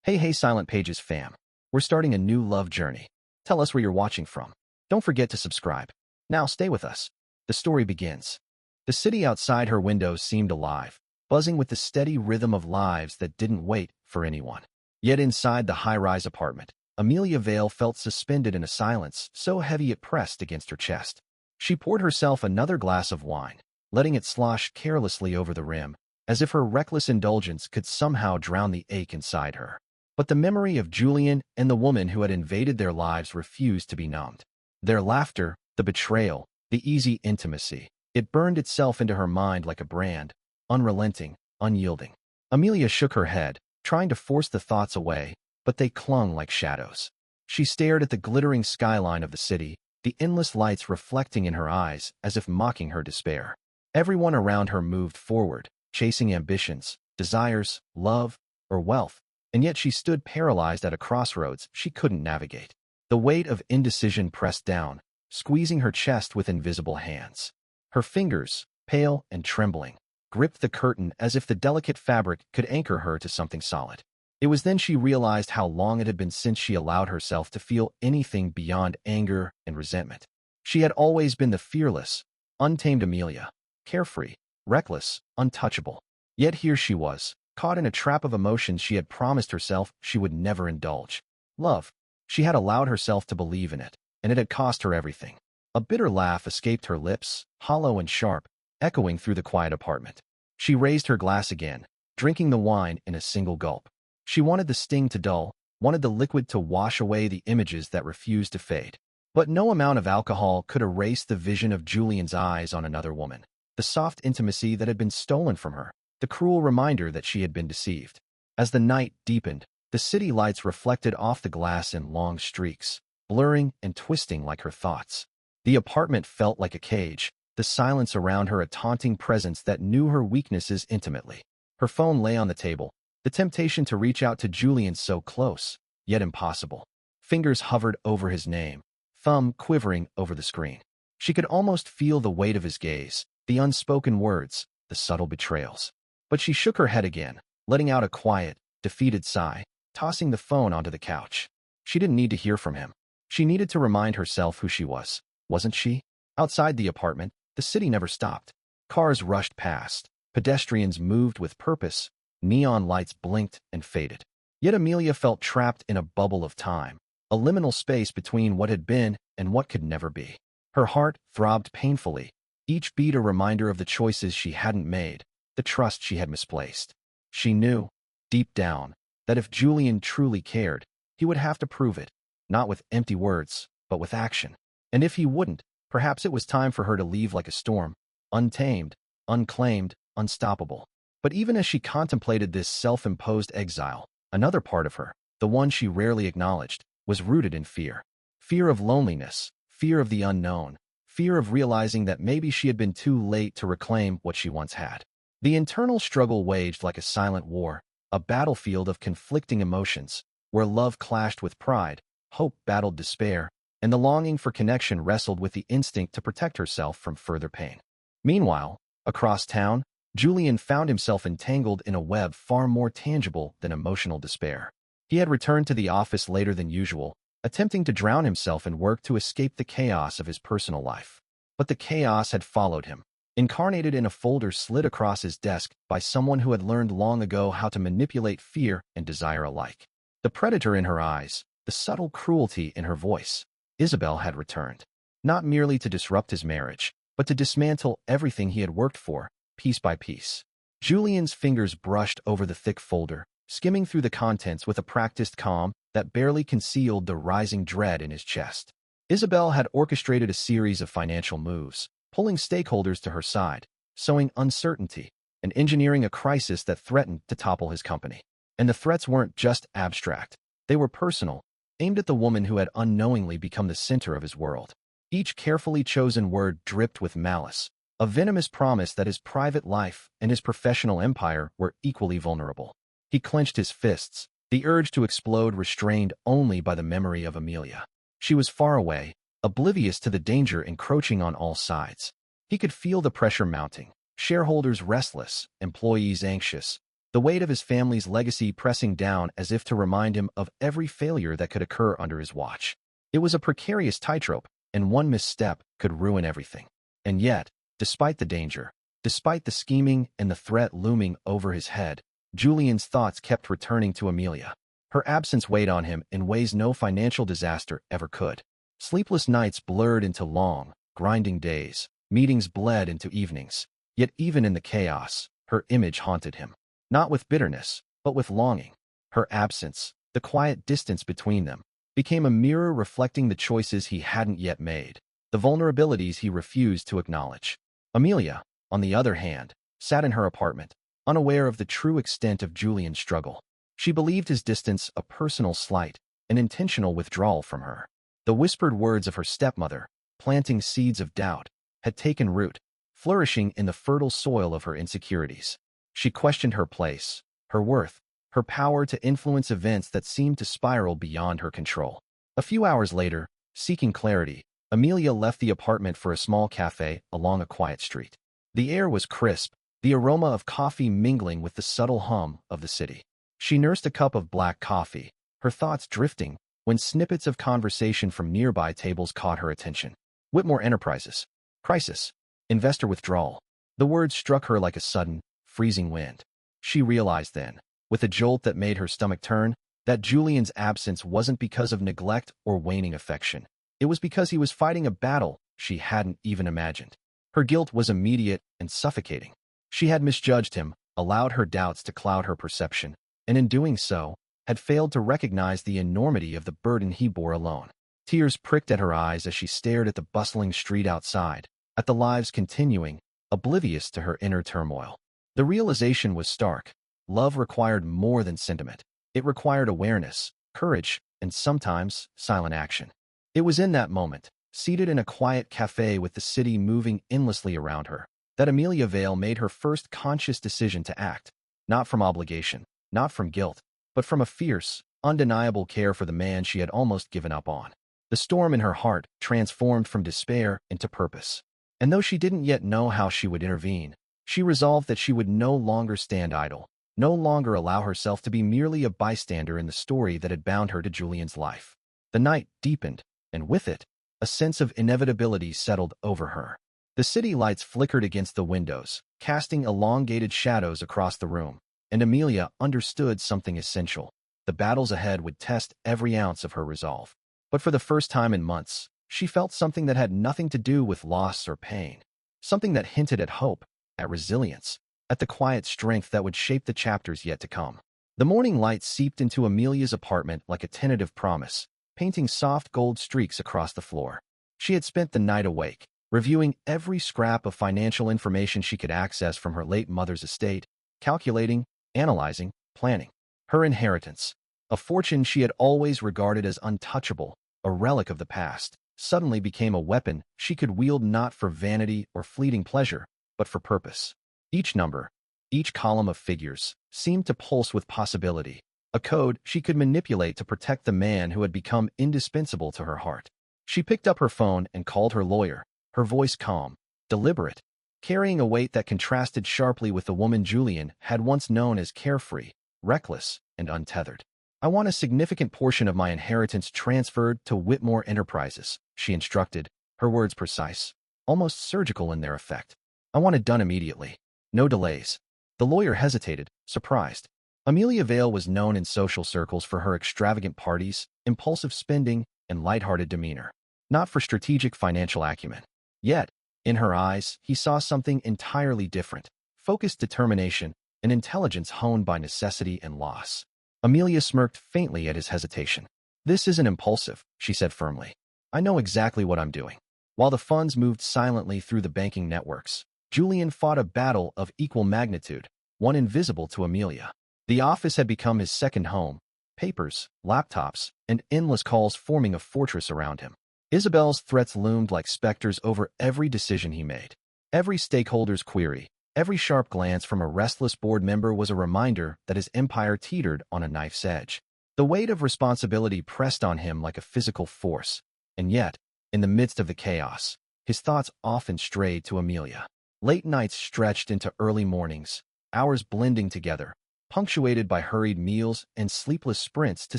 Hey, Silent Pages fam. We're starting a new love journey. Tell us where you're watching from. Don't forget to subscribe. Now stay with us. The story begins. The city outside her windows seemed alive, buzzing with the steady rhythm of lives that didn't wait for anyone. Yet inside the high-rise apartment, Amelia Vale felt suspended in a silence so heavy it pressed against her chest. She poured herself another glass of wine, letting it slosh carelessly over the rim, as if her reckless indulgence could somehow drown the ache inside her. But the memory of Julian and the woman who had invaded their lives refused to be numbed. Their laughter, the betrayal, the easy intimacy, it burned itself into her mind like a brand, unrelenting, unyielding. Amelia shook her head, trying to force the thoughts away, but they clung like shadows. She stared at the glittering skyline of the city, the endless lights reflecting in her eyes as if mocking her despair. Everyone around her moved forward, chasing ambitions, desires, love, or wealth. And yet she stood paralyzed at a crossroads she couldn't navigate. The weight of indecision pressed down, squeezing her chest with invisible hands. Her fingers, pale and trembling, gripped the curtain as if the delicate fabric could anchor her to something solid. It was then she realized how long it had been since she allowed herself to feel anything beyond anger and resentment. She had always been the fearless, untamed Amelia, carefree, reckless, untouchable. Yet here she was, caught in a trap of emotions she had promised herself she would never indulge. Love. She had allowed herself to believe in it, and it had cost her everything. A bitter laugh escaped her lips, hollow and sharp, echoing through the quiet apartment. She raised her glass again, drinking the wine in a single gulp. She wanted the sting to dull, wanted the liquid to wash away the images that refused to fade. But no amount of alcohol could erase the vision of Julian's eyes on another woman, the soft intimacy that had been stolen from her, the cruel reminder that she had been deceived. As the night deepened, the city lights reflected off the glass in long streaks, blurring and twisting like her thoughts. The apartment felt like a cage, the silence around her a taunting presence that knew her weaknesses intimately. Her phone lay on the table, the temptation to reach out to Julian so close, yet impossible. Fingers hovered over his name, thumb quivering over the screen. She could almost feel the weight of his gaze, the unspoken words, the subtle betrayals. But she shook her head again, letting out a quiet, defeated sigh, tossing the phone onto the couch. She didn't need to hear from him. She needed to remind herself who she was, wasn't she? Outside the apartment, the city never stopped. Cars rushed past, pedestrians moved with purpose, neon lights blinked and faded. Yet Amelia felt trapped in a bubble of time, a liminal space between what had been and what could never be. Her heart throbbed painfully, each beat a reminder of the choices she hadn't made, the trust she had misplaced. She knew, deep down, that if Julian truly cared, he would have to prove it, not with empty words, but with action. And if he wouldn't, perhaps it was time for her to leave like a storm, untamed, unclaimed, unstoppable. But even as she contemplated this self-imposed exile, another part of her, the one she rarely acknowledged, was rooted in fear. Fear of loneliness, fear of the unknown, fear of realizing that maybe she had been too late to reclaim what she once had. The internal struggle waged like a silent war, a battlefield of conflicting emotions, where love clashed with pride, hope battled despair, and the longing for connection wrestled with the instinct to protect herself from further pain. Meanwhile, across town, Julian found himself entangled in a web far more tangible than emotional despair. He had returned to the office later than usual, attempting to drown himself in work to escape the chaos of his personal life. But the chaos had followed him, incarnated in a folder slid across his desk by someone who had learned long ago how to manipulate fear and desire alike. The predator in her eyes, the subtle cruelty in her voice. Isabel had returned, not merely to disrupt his marriage, but to dismantle everything he had worked for, piece by piece. Julian's fingers brushed over the thick folder, skimming through the contents with a practiced calm that barely concealed the rising dread in his chest. Isabel had orchestrated a series of financial moves, pulling stakeholders to her side, sowing uncertainty, and engineering a crisis that threatened to topple his company. And the threats weren't just abstract. They were personal, aimed at the woman who had unknowingly become the center of his world. Each carefully chosen word dripped with malice, a venomous promise that his private life and his professional empire were equally vulnerable. He clenched his fists, the urge to explode restrained only by the memory of Amelia. She was far away, oblivious to the danger encroaching on all sides. He could feel the pressure mounting, shareholders restless, employees anxious, the weight of his family's legacy pressing down as if to remind him of every failure that could occur under his watch. It was a precarious tightrope, and one misstep could ruin everything. And yet, despite the danger, despite the scheming and the threat looming over his head, Julian's thoughts kept returning to Amelia. Her absence weighed on him in ways no financial disaster ever could. Sleepless nights blurred into long, grinding days. Meetings bled into evenings. Yet even in the chaos, her image haunted him. Not with bitterness, but with longing. Her absence, the quiet distance between them, became a mirror reflecting the choices he hadn't yet made, the vulnerabilities he refused to acknowledge. Amelia, on the other hand, sat in her apartment, unaware of the true extent of Julian's struggle. She believed his distance a personal slight, an intentional withdrawal from her. The whispered words of her stepmother, planting seeds of doubt, had taken root, flourishing in the fertile soil of her insecurities. She questioned her place, her worth, her power to influence events that seemed to spiral beyond her control. A few hours later, seeking clarity, Amelia left the apartment for a small cafe along a quiet street. The air was crisp, the aroma of coffee mingling with the subtle hum of the city. She nursed a cup of black coffee, her thoughts drifting, when snippets of conversation from nearby tables caught her attention. Whitmore Enterprises. Crisis. Investor withdrawal. The words struck her like a sudden, freezing wind. She realized then, with a jolt that made her stomach turn, that Julian's absence wasn't because of neglect or waning affection. It was because he was fighting a battle she hadn't even imagined. Her guilt was immediate and suffocating. She had misjudged him, allowed her doubts to cloud her perception, and in doing so, had failed to recognize the enormity of the burden he bore alone. Tears pricked at her eyes as she stared at the bustling street outside, at the lives continuing, oblivious to her inner turmoil. The realization was stark. Love required more than sentiment. It required awareness, courage, and sometimes silent action. It was in that moment, seated in a quiet cafe with the city moving endlessly around her, that Amelia Vale made her first conscious decision to act, not from obligation, not from guilt, but from a fierce, undeniable care for the man she had almost given up on. The storm in her heart transformed from despair into purpose. And though she didn't yet know how she would intervene, she resolved that she would no longer stand idle, no longer allow herself to be merely a bystander in the story that had bound her to Julian's life. The night deepened, and with it, a sense of inevitability settled over her. The city lights flickered against the windows, casting elongated shadows across the room, and Amelia understood something essential. The battles ahead would test every ounce of her resolve. But for the first time in months, she felt something that had nothing to do with loss or pain, something that hinted at hope, at resilience, at the quiet strength that would shape the chapters yet to come. The morning light seeped into Amelia's apartment like a tentative promise, painting soft gold streaks across the floor. She had spent the night awake, reviewing every scrap of financial information she could access from her late mother's estate, calculating, analyzing, planning. Her inheritance, a fortune she had always regarded as untouchable, a relic of the past, suddenly became a weapon she could wield not for vanity or fleeting pleasure, but for purpose. Each number, each column of figures, seemed to pulse with possibility, a code she could manipulate to protect the man who had become indispensable to her heart. She picked up her phone and called her lawyer, her voice calm, deliberate, carrying a weight that contrasted sharply with the woman Julian had once known as carefree, reckless, and untethered. "I want a significant portion of my inheritance transferred to Whitmore Enterprises," she instructed, her words precise, almost surgical in their effect. "I want it done immediately. No delays." The lawyer hesitated, surprised. Amelia Vale was known in social circles for her extravagant parties, impulsive spending, and lighthearted demeanor, not for strategic financial acumen. Yet, in her eyes, he saw something entirely different: focused determination, an intelligence honed by necessity and loss. Amelia smirked faintly at his hesitation. "This isn't impulsive," she said firmly. "I know exactly what I'm doing." While the funds moved silently through the banking networks, Julian fought a battle of equal magnitude, one invisible to Amelia. The office had become his second home, papers, laptops, and endless calls forming a fortress around him. Isabel's threats loomed like specters over every decision he made. Every stakeholder's query, every sharp glance from a restless board member was a reminder that his empire teetered on a knife's edge. The weight of responsibility pressed on him like a physical force, and yet, in the midst of the chaos, his thoughts often strayed to Amelia. Late nights stretched into early mornings, hours blending together, punctuated by hurried meals and sleepless sprints to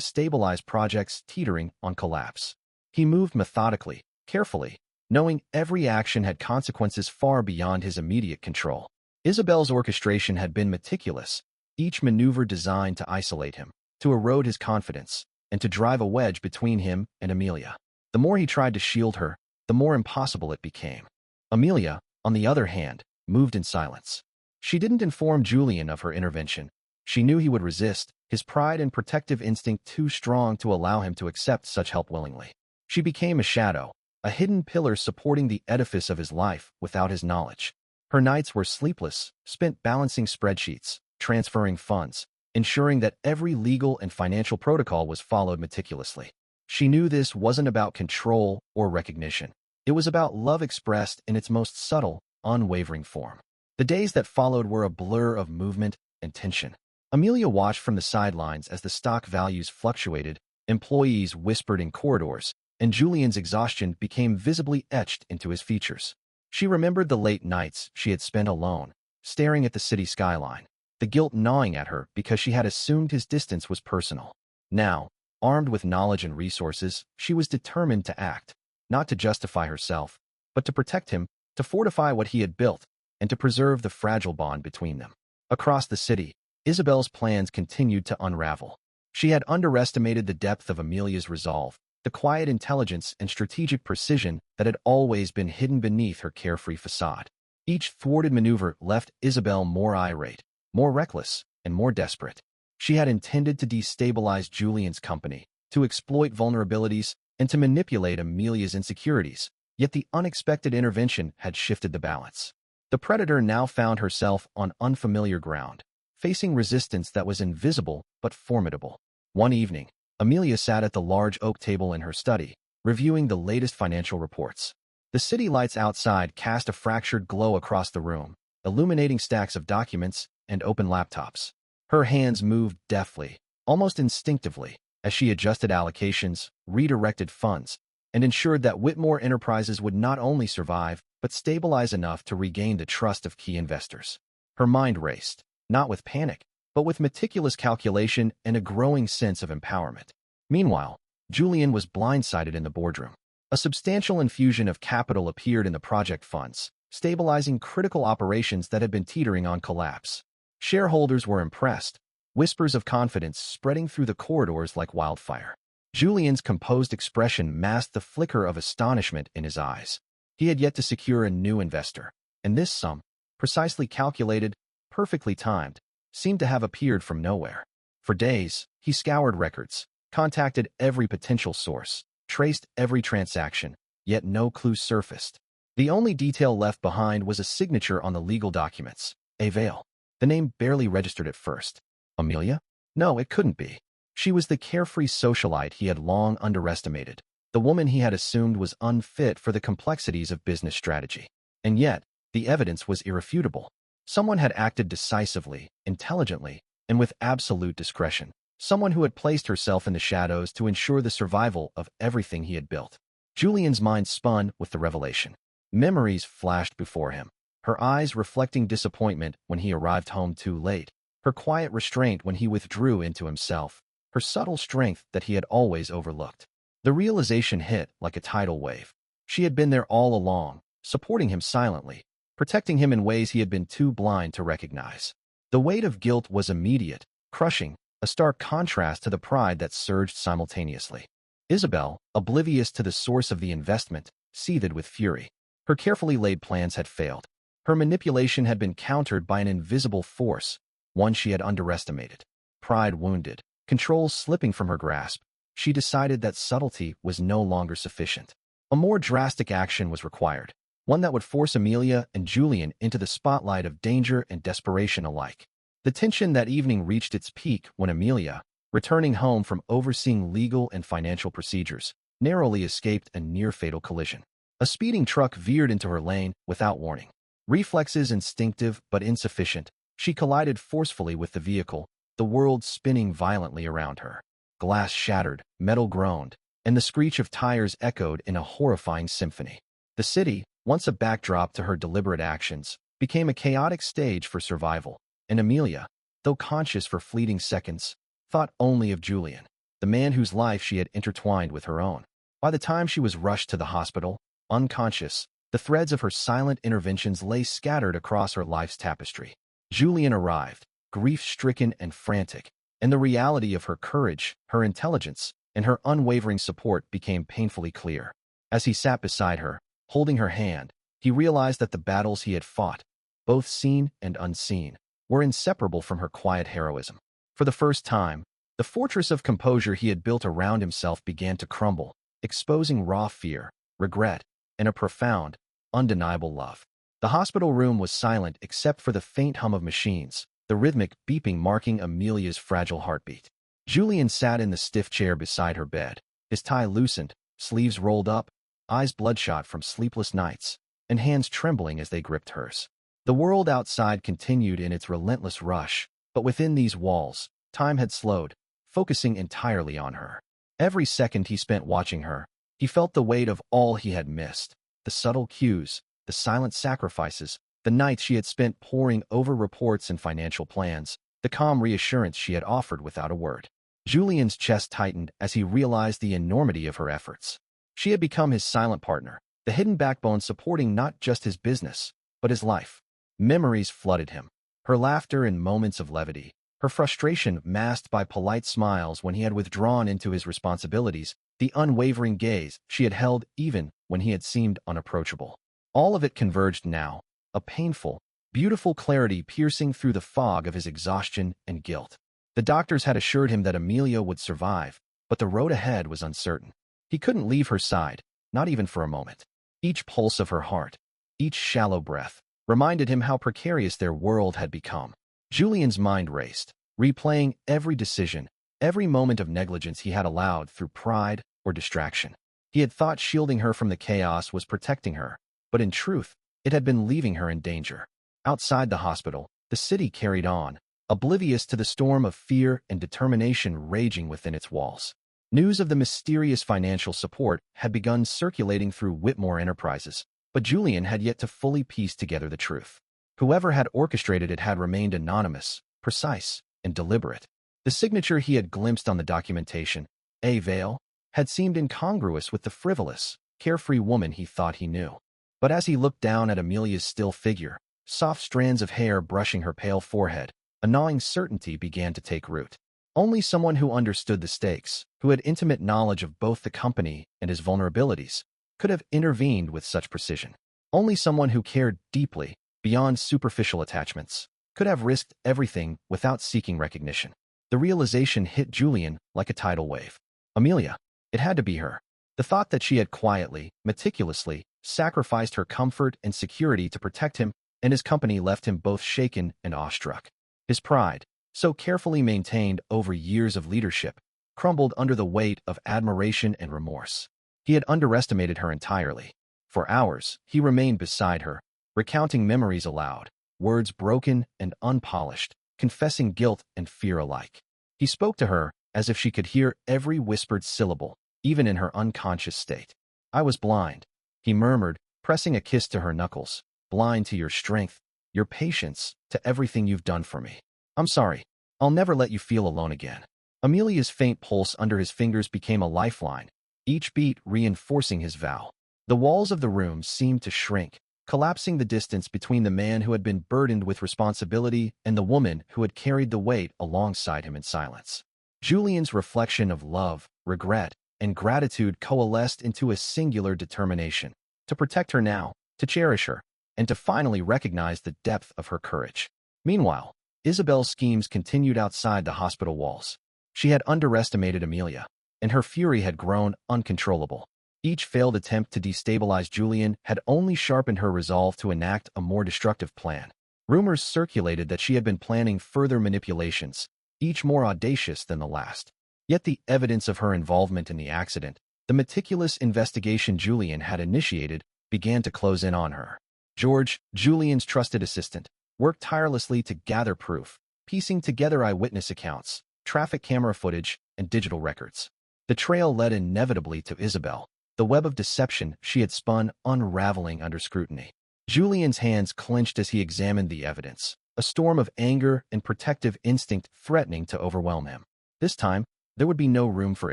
stabilize projects teetering on collapse. He moved methodically, carefully, knowing every action had consequences far beyond his immediate control. Isabel's orchestration had been meticulous, each maneuver designed to isolate him, to erode his confidence, and to drive a wedge between him and Amelia. The more he tried to shield her, the more impossible it became. Amelia, on the other hand, moved in silence. She didn't inform Julian of her intervention. She knew he would resist, his pride and protective instinct too strong to allow him to accept such help willingly. She became a shadow, a hidden pillar supporting the edifice of his life without his knowledge. Her nights were sleepless, spent balancing spreadsheets, transferring funds, ensuring that every legal and financial protocol was followed meticulously. She knew this wasn't about control or recognition. It was about love expressed in its most subtle, unwavering form. The days that followed were a blur of movement and tension. Amelia watched from the sidelines as the stock values fluctuated, employees whispered in corridors, and Julian's exhaustion became visibly etched into his features. She remembered the late nights she had spent alone, staring at the city skyline, the guilt gnawing at her because she had assumed his distance was personal. Now, armed with knowledge and resources, she was determined to act, not to justify herself, but to protect him, to fortify what he had built, and to preserve the fragile bond between them. Across the city, Isabel's plans continued to unravel. She had underestimated the depth of Amelia's resolve, the quiet intelligence and strategic precision that had always been hidden beneath her carefree facade. Each thwarted maneuver left Isabel more irate, more reckless, and more desperate. She had intended to destabilize Julian's company, to exploit vulnerabilities, and to manipulate Amelia's insecurities, yet the unexpected intervention had shifted the balance. The predator now found herself on unfamiliar ground, facing resistance that was invisible but formidable. One evening, Amelia sat at the large oak table in her study, reviewing the latest financial reports. The city lights outside cast a fractured glow across the room, illuminating stacks of documents and open laptops. Her hands moved deftly, almost instinctively, as she adjusted allocations, redirected funds, and ensured that Whitmore Enterprises would not only survive, but stabilize enough to regain the trust of key investors. Her mind raced, not with panic, but with meticulous calculation and a growing sense of empowerment. Meanwhile, Julian was blindsided in the boardroom. A substantial infusion of capital appeared in the project funds, stabilizing critical operations that had been teetering on collapse. Shareholders were impressed, whispers of confidence spreading through the corridors like wildfire. Julian's composed expression masked the flicker of astonishment in his eyes. He had yet to secure a new investor, and this sum, precisely calculated, perfectly timed, seemed to have appeared from nowhere. For days, he scoured records, contacted every potential source, traced every transaction, yet no clue surfaced. The only detail left behind was a signature on the legal documents, a Vale. The name barely registered at first. Amelia? No, it couldn't be. She was the carefree socialite he had long underestimated, the woman he had assumed was unfit for the complexities of business strategy. And yet, the evidence was irrefutable. Someone had acted decisively, intelligently, and with absolute discretion. Someone who had placed herself in the shadows to ensure the survival of everything he had built. Julian's mind spun with the revelation. Memories flashed before him, her eyes reflecting disappointment when he arrived home too late, her quiet restraint when he withdrew into himself, her subtle strength that he had always overlooked. The realization hit like a tidal wave. She had been there all along, supporting him silently, protecting him in ways he had been too blind to recognize. The weight of guilt was immediate, crushing, a stark contrast to the pride that surged simultaneously. Isabel, oblivious to the source of the investment, seethed with fury. Her carefully laid plans had failed. Her manipulation had been countered by an invisible force, one she had underestimated. Pride wounded, control slipping from her grasp, she decided that subtlety was no longer sufficient. A more drastic action was required, one that would force Amelia and Julian into the spotlight of danger and desperation alike. The tension that evening reached its peak when Amelia, returning home from overseeing legal and financial procedures, narrowly escaped a near-fatal collision. A speeding truck veered into her lane without warning. Reflexes instinctive but insufficient, she collided forcefully with the vehicle, the world spinning violently around her. Glass shattered, metal groaned, and the screech of tires echoed in a horrifying symphony. The city, once a backdrop to her deliberate actions, became a chaotic stage for survival, and Amelia, though conscious for fleeting seconds, thought only of Julian, the man whose life she had intertwined with her own. By the time she was rushed to the hospital, unconscious, the threads of her silent interventions lay scattered across her life's tapestry. Julian arrived, grief-stricken and frantic, and the reality of her courage, her intelligence, and her unwavering support became painfully clear. As he sat beside her, holding her hand, he realized that the battles he had fought, both seen and unseen, were inseparable from her quiet heroism. For the first time, the fortress of composure he had built around himself began to crumble, exposing raw fear, regret, and a profound, undeniable love. The hospital room was silent except for the faint hum of machines, the rhythmic beeping marking Amelia's fragile heartbeat. Julian sat in the stiff chair beside her bed, his tie loosened, sleeves rolled up, eyes bloodshot from sleepless nights, and hands trembling as they gripped hers. The world outside continued in its relentless rush, but within these walls, time had slowed, focusing entirely on her. Every second he spent watching her, he felt the weight of all he had missed, the subtle cues, the silent sacrifices, the nights she had spent poring over reports and financial plans, the calm reassurance she had offered without a word. Julian's chest tightened as he realized the enormity of her efforts. She had become his silent partner, the hidden backbone supporting not just his business, but his life. Memories flooded him, her laughter in moments of levity, her frustration masked by polite smiles when he had withdrawn into his responsibilities, the unwavering gaze she had held even when he had seemed unapproachable. All of it converged now, a painful, beautiful clarity piercing through the fog of his exhaustion and guilt. The doctors had assured him that Amelia would survive, but the road ahead was uncertain. He couldn't leave her side, not even for a moment. Each pulse of her heart, each shallow breath, reminded him how precarious their world had become. Julian's mind raced, replaying every decision, every moment of negligence he had allowed through pride or distraction. He had thought shielding her from the chaos was protecting her, but in truth, it had been leaving her in danger. Outside the hospital, the city carried on, oblivious to the storm of fear and determination raging within its walls. News of the mysterious financial support had begun circulating through Whitmore Enterprises, but Julian had yet to fully piece together the truth. Whoever had orchestrated it had remained anonymous, precise, and deliberate. The signature he had glimpsed on the documentation, A. Vale, had seemed incongruous with the frivolous, carefree woman he thought he knew. But as he looked down at Amelia's still figure, soft strands of hair brushing her pale forehead, a gnawing certainty began to take root. Only someone who understood the stakes, who had intimate knowledge of both the company and his vulnerabilities, could have intervened with such precision. Only someone who cared deeply, beyond superficial attachments, could have risked everything without seeking recognition. The realization hit Julian like a tidal wave. Amelia. It had to be her. The thought that she had quietly, meticulously, sacrificed her comfort and security to protect him and his company left him both shaken and awestruck. His pride, so carefully maintained over years of leadership, crumbled under the weight of admiration and remorse. He had underestimated her entirely. For hours, he remained beside her, recounting memories aloud, words broken and unpolished, confessing guilt and fear alike. He spoke to her as if she could hear every whispered syllable, even in her unconscious state. "I was blind," he murmured, pressing a kiss to her knuckles. "Blind to your strength, your patience, to everything you've done for me. I'm sorry. I'll never let you feel alone again." Amelia's faint pulse under his fingers became a lifeline, each beat reinforcing his vow. The walls of the room seemed to shrink, collapsing the distance between the man who had been burdened with responsibility and the woman who had carried the weight alongside him in silence. Julian's reflection of love, regret, and gratitude coalesced into a singular determination to protect her now, to cherish her, and to finally recognize the depth of her courage. Meanwhile, Isabel's schemes continued outside the hospital walls. She had underestimated Amelia, and her fury had grown uncontrollable. Each failed attempt to destabilize Julian had only sharpened her resolve to enact a more destructive plan. Rumors circulated that she had been planning further manipulations, each more audacious than the last. Yet the evidence of her involvement in the accident, the meticulous investigation Julian had initiated, began to close in on her. George, Julian's trusted assistant, worked tirelessly to gather proof, piecing together eyewitness accounts, traffic camera footage, and digital records. The trail led inevitably to Isabel, the web of deception she had spun unraveling under scrutiny. Julian's hands clenched as he examined the evidence, a storm of anger and protective instinct threatening to overwhelm him. This time, there would be no room for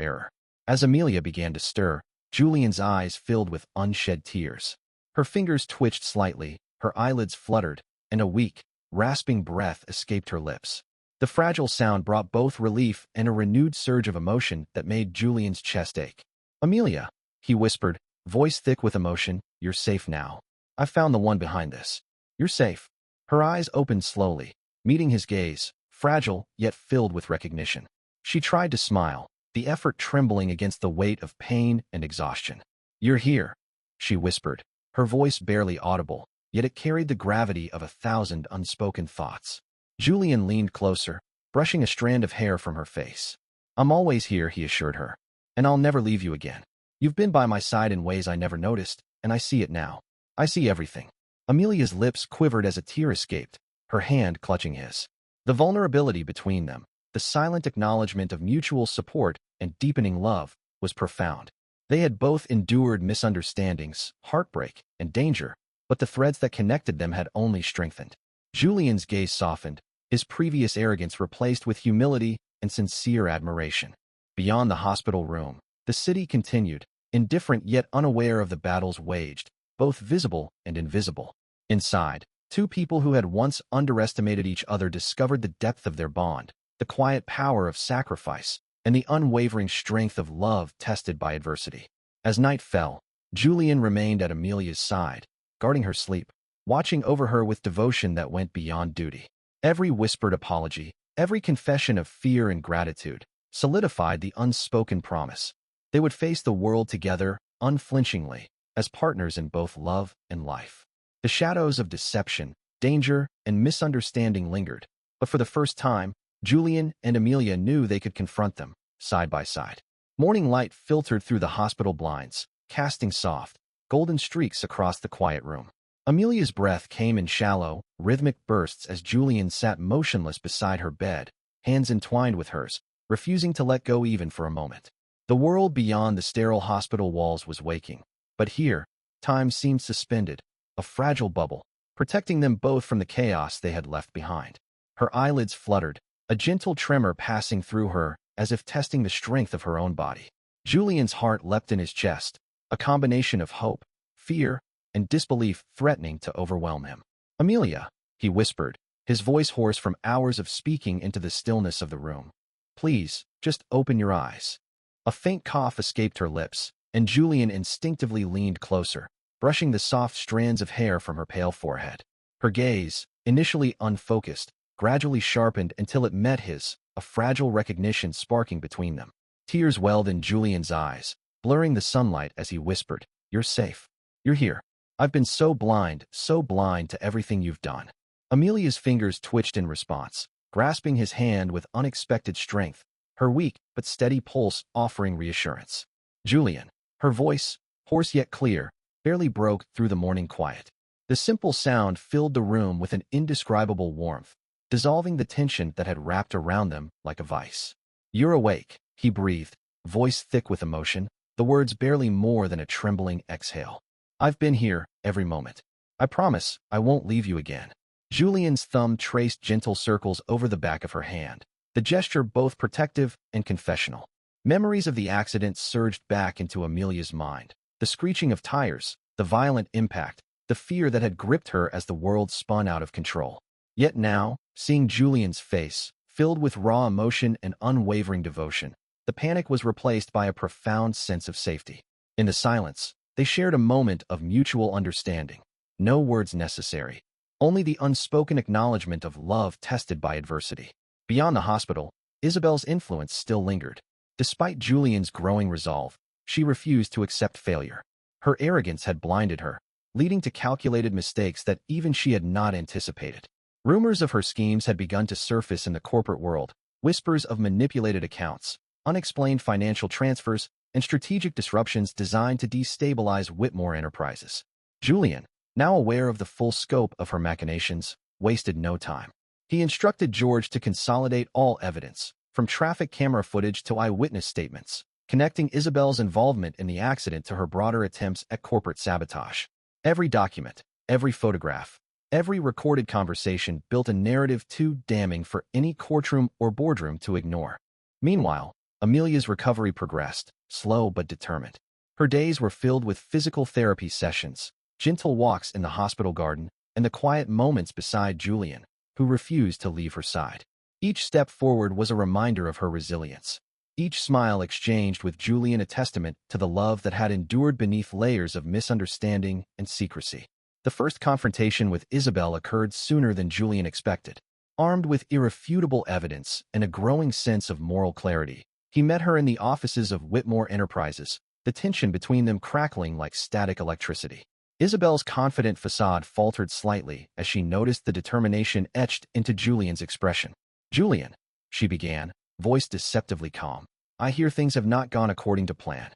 error. As Amelia began to stir, Julian's eyes filled with unshed tears. Her fingers twitched slightly, her eyelids fluttered, and a weak, rasping breath escaped her lips. The fragile sound brought both relief and a renewed surge of emotion that made Julian's chest ache. "Amelia," he whispered, voice thick with emotion, "you're safe now. I've found the one behind this. You're safe." Her eyes opened slowly, meeting his gaze, fragile yet filled with recognition. She tried to smile, the effort trembling against the weight of pain and exhaustion. "You're here," she whispered, her voice barely audible, yet it carried the gravity of 1,000 unspoken thoughts. Julian leaned closer, brushing a strand of hair from her face. "I'm always here," he assured her, "and I'll never leave you again. You've been by my side in ways I never noticed, and I see it now. I see everything." Amelia's lips quivered as a tear escaped, her hand clutching his. The vulnerability between them, the silent acknowledgement of mutual support and deepening love, was profound. They had both endured misunderstandings, heartbreak, and danger, but the threads that connected them had only strengthened. Julian's gaze softened, his previous arrogance replaced with humility and sincere admiration. Beyond the hospital room, the city continued, indifferent yet unaware of the battles waged, both visible and invisible. Inside, two people who had once underestimated each other discovered the depth of their bond, the quiet power of sacrifice, and the unwavering strength of love tested by adversity. As night fell, Julian remained at Amelia's side, guarding her sleep, watching over her with devotion that went beyond duty. Every whispered apology, every confession of fear and gratitude, solidified the unspoken promise. They would face the world together, unflinchingly, as partners in both love and life. The shadows of deception, danger, and misunderstanding lingered, but for the first time, Julian and Amelia knew they could confront them, side by side. Morning light filtered through the hospital blinds, casting soft, golden streaks across the quiet room. Amelia's breath came in shallow, rhythmic bursts as Julian sat motionless beside her bed, hands entwined with hers, refusing to let go even for a moment. The world beyond the sterile hospital walls was waking, but here, time seemed suspended, a fragile bubble, protecting them both from the chaos they had left behind. Her eyelids fluttered, a gentle tremor passing through her as if testing the strength of her own body. Julian's heart leapt in his chest, a combination of hope, fear, and disbelief threatening to overwhelm him. "Amelia," he whispered, his voice hoarse from hours of speaking into the stillness of the room. "Please, just open your eyes." A faint cough escaped her lips, and Julian instinctively leaned closer, brushing the soft strands of hair from her pale forehead. Her gaze, initially unfocused, gradually sharpened until it met his, a fragile recognition sparking between them. Tears welled in Julian's eyes, blurring the sunlight as he whispered, "You're safe. You're here. I've been so blind to everything you've done." Amelia's fingers twitched in response, grasping his hand with unexpected strength, her weak but steady pulse offering reassurance. "Julian," her voice, hoarse yet clear, barely broke through the morning quiet. The simple sound filled the room with an indescribable warmth, dissolving the tension that had wrapped around them like a vice. "You're awake," he breathed, voice thick with emotion, the words barely more than a trembling exhale. "I've been here every moment. I promise I won't leave you again." Julian's thumb traced gentle circles over the back of her hand, the gesture both protective and confessional. Memories of the accident surged back into Amelia's mind, the screeching of tires, the violent impact, the fear that had gripped her as the world spun out of control. Yet now, seeing Julian's face, filled with raw emotion and unwavering devotion, the panic was replaced by a profound sense of safety. In the silence, they shared a moment of mutual understanding. No words necessary, only the unspoken acknowledgement of love tested by adversity. Beyond the hospital, Isabel's influence still lingered. Despite Julian's growing resolve, she refused to accept failure. Her arrogance had blinded her, leading to calculated mistakes that even she had not anticipated. Rumors of her schemes had begun to surface in the corporate world, whispers of manipulated accounts, unexplained financial transfers, and strategic disruptions designed to destabilize Whitmore Enterprises. Julian, now aware of the full scope of her machinations, wasted no time. He instructed George to consolidate all evidence, from traffic camera footage to eyewitness statements, connecting Isabel's involvement in the accident to her broader attempts at corporate sabotage. Every document, every photograph, Every recorded conversation built a narrative too damning for any courtroom or boardroom to ignore. Meanwhile, Amelia's recovery progressed, slow but determined. Her days were filled with physical therapy sessions, gentle walks in the hospital garden, and the quiet moments beside Julian, who refused to leave her side. Each step forward was a reminder of her resilience. Each smile exchanged with Julian a testament to the love that had endured beneath layers of misunderstanding and secrecy. The first confrontation with Isabel occurred sooner than Julian expected. Armed with irrefutable evidence and a growing sense of moral clarity, he met her in the offices of Whitmore Enterprises, the tension between them crackling like static electricity. Isabel's confident facade faltered slightly as she noticed the determination etched into Julian's expression. "Julian," she began, voice deceptively calm, "I hear things have not gone according to plan."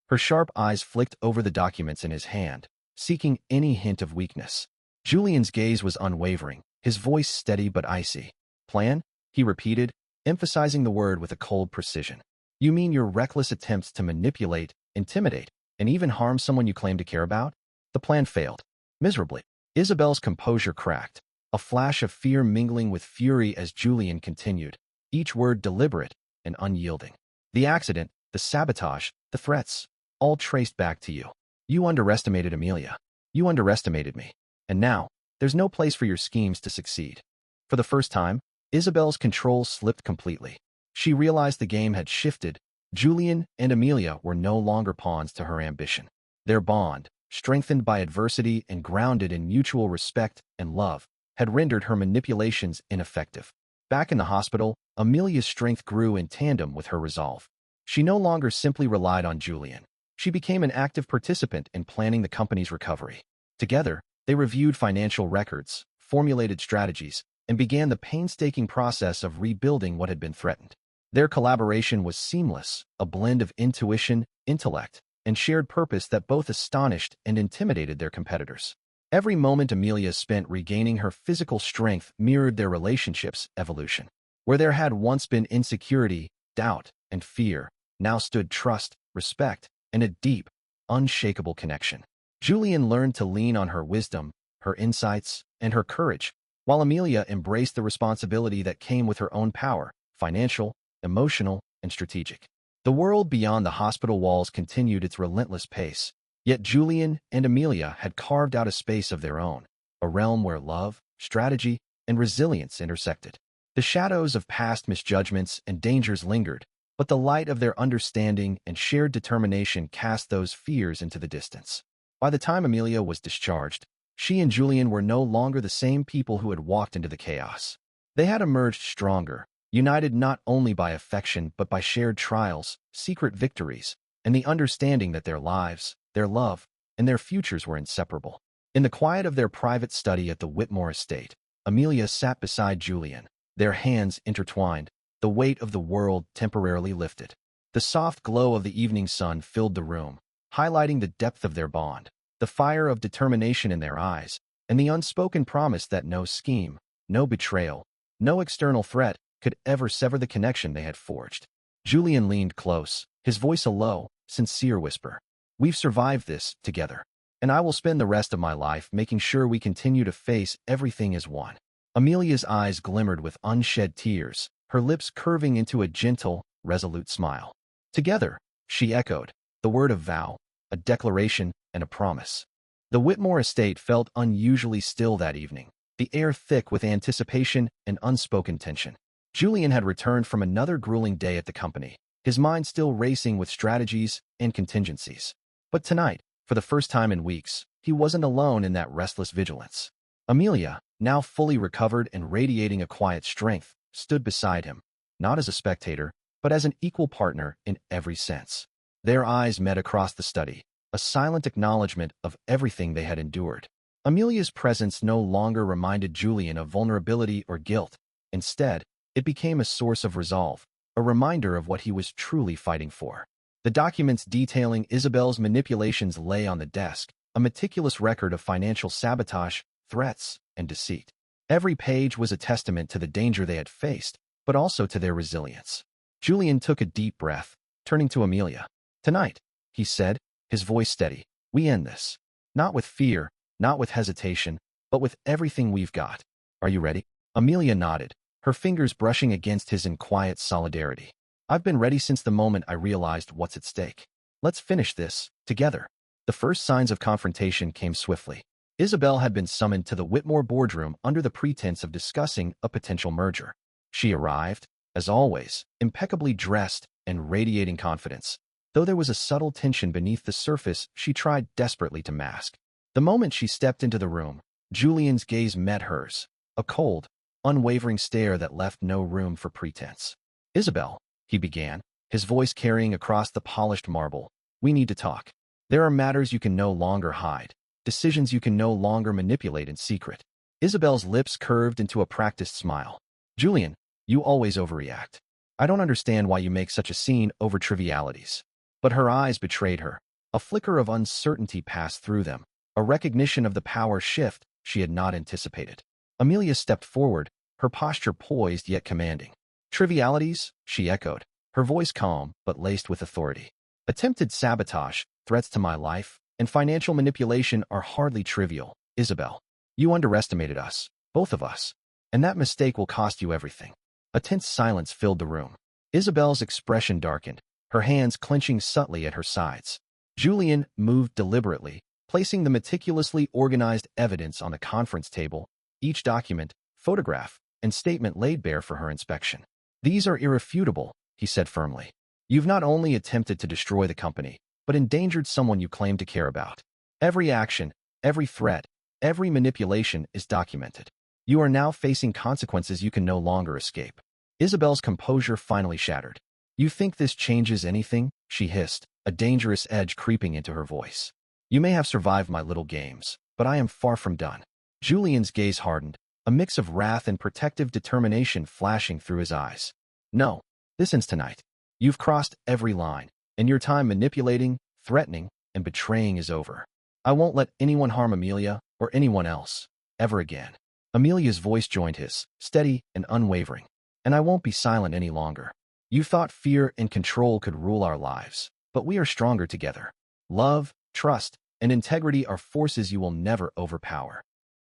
Her sharp eyes flicked over the documents in his hand, seeking any hint of weakness. Julian's gaze was unwavering, his voice steady but icy. "Plan?" he repeated, emphasizing the word with a cold precision. "You mean your reckless attempts to manipulate, intimidate, and even harm someone you claim to care about?" The plan failed. Miserably. Isabel's composure cracked, a flash of fear mingling with fury as Julian continued, each word deliberate and unyielding. "The accident, the sabotage, the threats, all traced back to you. You underestimated Amelia. You underestimated me. And now, there's no place for your schemes to succeed." For the first time, Isabel's control slipped completely. She realized the game had shifted. Julian and Amelia were no longer pawns to her ambition. Their bond, strengthened by adversity and grounded in mutual respect and love, had rendered her manipulations ineffective. Back in the hospital, Amelia's strength grew in tandem with her resolve. She no longer simply relied on Julian. She became an active participant in planning the company's recovery. Together, they reviewed financial records, formulated strategies, and began the painstaking process of rebuilding what had been threatened. Their collaboration was seamless, a blend of intuition, intellect, and shared purpose that both astonished and intimidated their competitors. Every moment Amelia spent regaining her physical strength mirrored their relationship's evolution. Where there had once been insecurity, doubt, and fear, now stood trust, respect, and a deep, unshakable connection. Julian learned to lean on her wisdom, her insights, and her courage, while Amelia embraced the responsibility that came with her own power, financial, emotional, and strategic. The world beyond the hospital walls continued its relentless pace, yet Julian and Amelia had carved out a space of their own, a realm where love, strategy, and resilience intersected. The shadows of past misjudgments and dangers lingered, but the light of their understanding and shared determination cast those fears into the distance. By the time Amelia was discharged, she and Julian were no longer the same people who had walked into the chaos. They had emerged stronger, united not only by affection but by shared trials, secret victories, and the understanding that their lives, their love, and their futures were inseparable. In the quiet of their private study at the Whitmore estate, Amelia sat beside Julian, their hands intertwined, the weight of the world temporarily lifted. The soft glow of the evening sun filled the room, highlighting the depth of their bond, the fire of determination in their eyes, and the unspoken promise that no scheme, no betrayal, no external threat could ever sever the connection they had forged. Julian leaned close, his voice a low, sincere whisper. "We've survived this together, and I will spend the rest of my life making sure we continue to face everything as one." Amelia's eyes glimmered with unshed tears, her lips curving into a gentle, resolute smile. "Together," she echoed, the word of vow, a declaration, and a promise. The Whitmore estate felt unusually still that evening, the air thick with anticipation and unspoken tension. Julian had returned from another grueling day at the company, his mind still racing with strategies and contingencies. But tonight, for the first time in weeks, he wasn't alone in that restless vigilance. Amelia, now fully recovered and radiating a quiet strength, stood beside him, not as a spectator, but as an equal partner in every sense. Their eyes met across the study, a silent acknowledgement of everything they had endured. Amelia's presence no longer reminded Julian of vulnerability or guilt. Instead, it became a source of resolve, a reminder of what he was truly fighting for. The documents detailing Isabel's manipulations lay on the desk, a meticulous record of financial sabotage, threats, and deceit. Every page was a testament to the danger they had faced, but also to their resilience. Julian took a deep breath, turning to Amelia. "Tonight," he said, his voice steady, "we end this. Not with fear, not with hesitation, but with everything we've got. Are you ready? Amelia nodded, her fingers brushing against his in quiet solidarity. I've been ready since the moment I realized what's at stake. Let's finish this, together. The first signs of confrontation came swiftly. Isabel had been summoned to the Whitmore boardroom under the pretense of discussing a potential merger. She arrived, as always, impeccably dressed and radiating confidence. Though there was a subtle tension beneath the surface she tried desperately to mask. The moment she stepped into the room, Julian's gaze met hers, a cold, unwavering stare that left no room for pretense. Isabel, he began, his voice carrying across the polished marble, we need to talk. There are matters you can no longer hide, decisions you can no longer manipulate in secret. Isabel's lips curved into a practiced smile. Julian, you always overreact. I don't understand why you make such a scene over trivialities. But her eyes betrayed her. A flicker of uncertainty passed through them, a recognition of the power shift she had not anticipated. Amelia stepped forward, her posture poised yet commanding. Trivialities, she echoed, her voice calm but laced with authority. Attempted sabotage, threats to my life, and financial manipulation are hardly trivial, Isabel. You underestimated us, both of us, and that mistake will cost you everything. A tense silence filled the room. Isabel's expression darkened, her hands clenching subtly at her sides. Julian moved deliberately, placing the meticulously organized evidence on the conference table, each document, photograph, and statement laid bare for her inspection. These are irrefutable, he said firmly. You've not only attempted to destroy the company, but endangered someone you claim to care about. Every action, every threat, every manipulation is documented. You are now facing consequences you can no longer escape. Isabel's composure finally shattered. You think this changes anything? She hissed, a dangerous edge creeping into her voice. You may have survived my little games, but I am far from done. Julian's gaze hardened, a mix of wrath and protective determination flashing through his eyes. No, this ends tonight. You've crossed every line, and your time manipulating, threatening, and betraying is over. I won't let anyone harm Amelia or anyone else, ever again. Amelia's voice joined his, steady and unwavering. And I won't be silent any longer. You thought fear and control could rule our lives, but we are stronger together. Love, trust, and integrity are forces you will never overpower.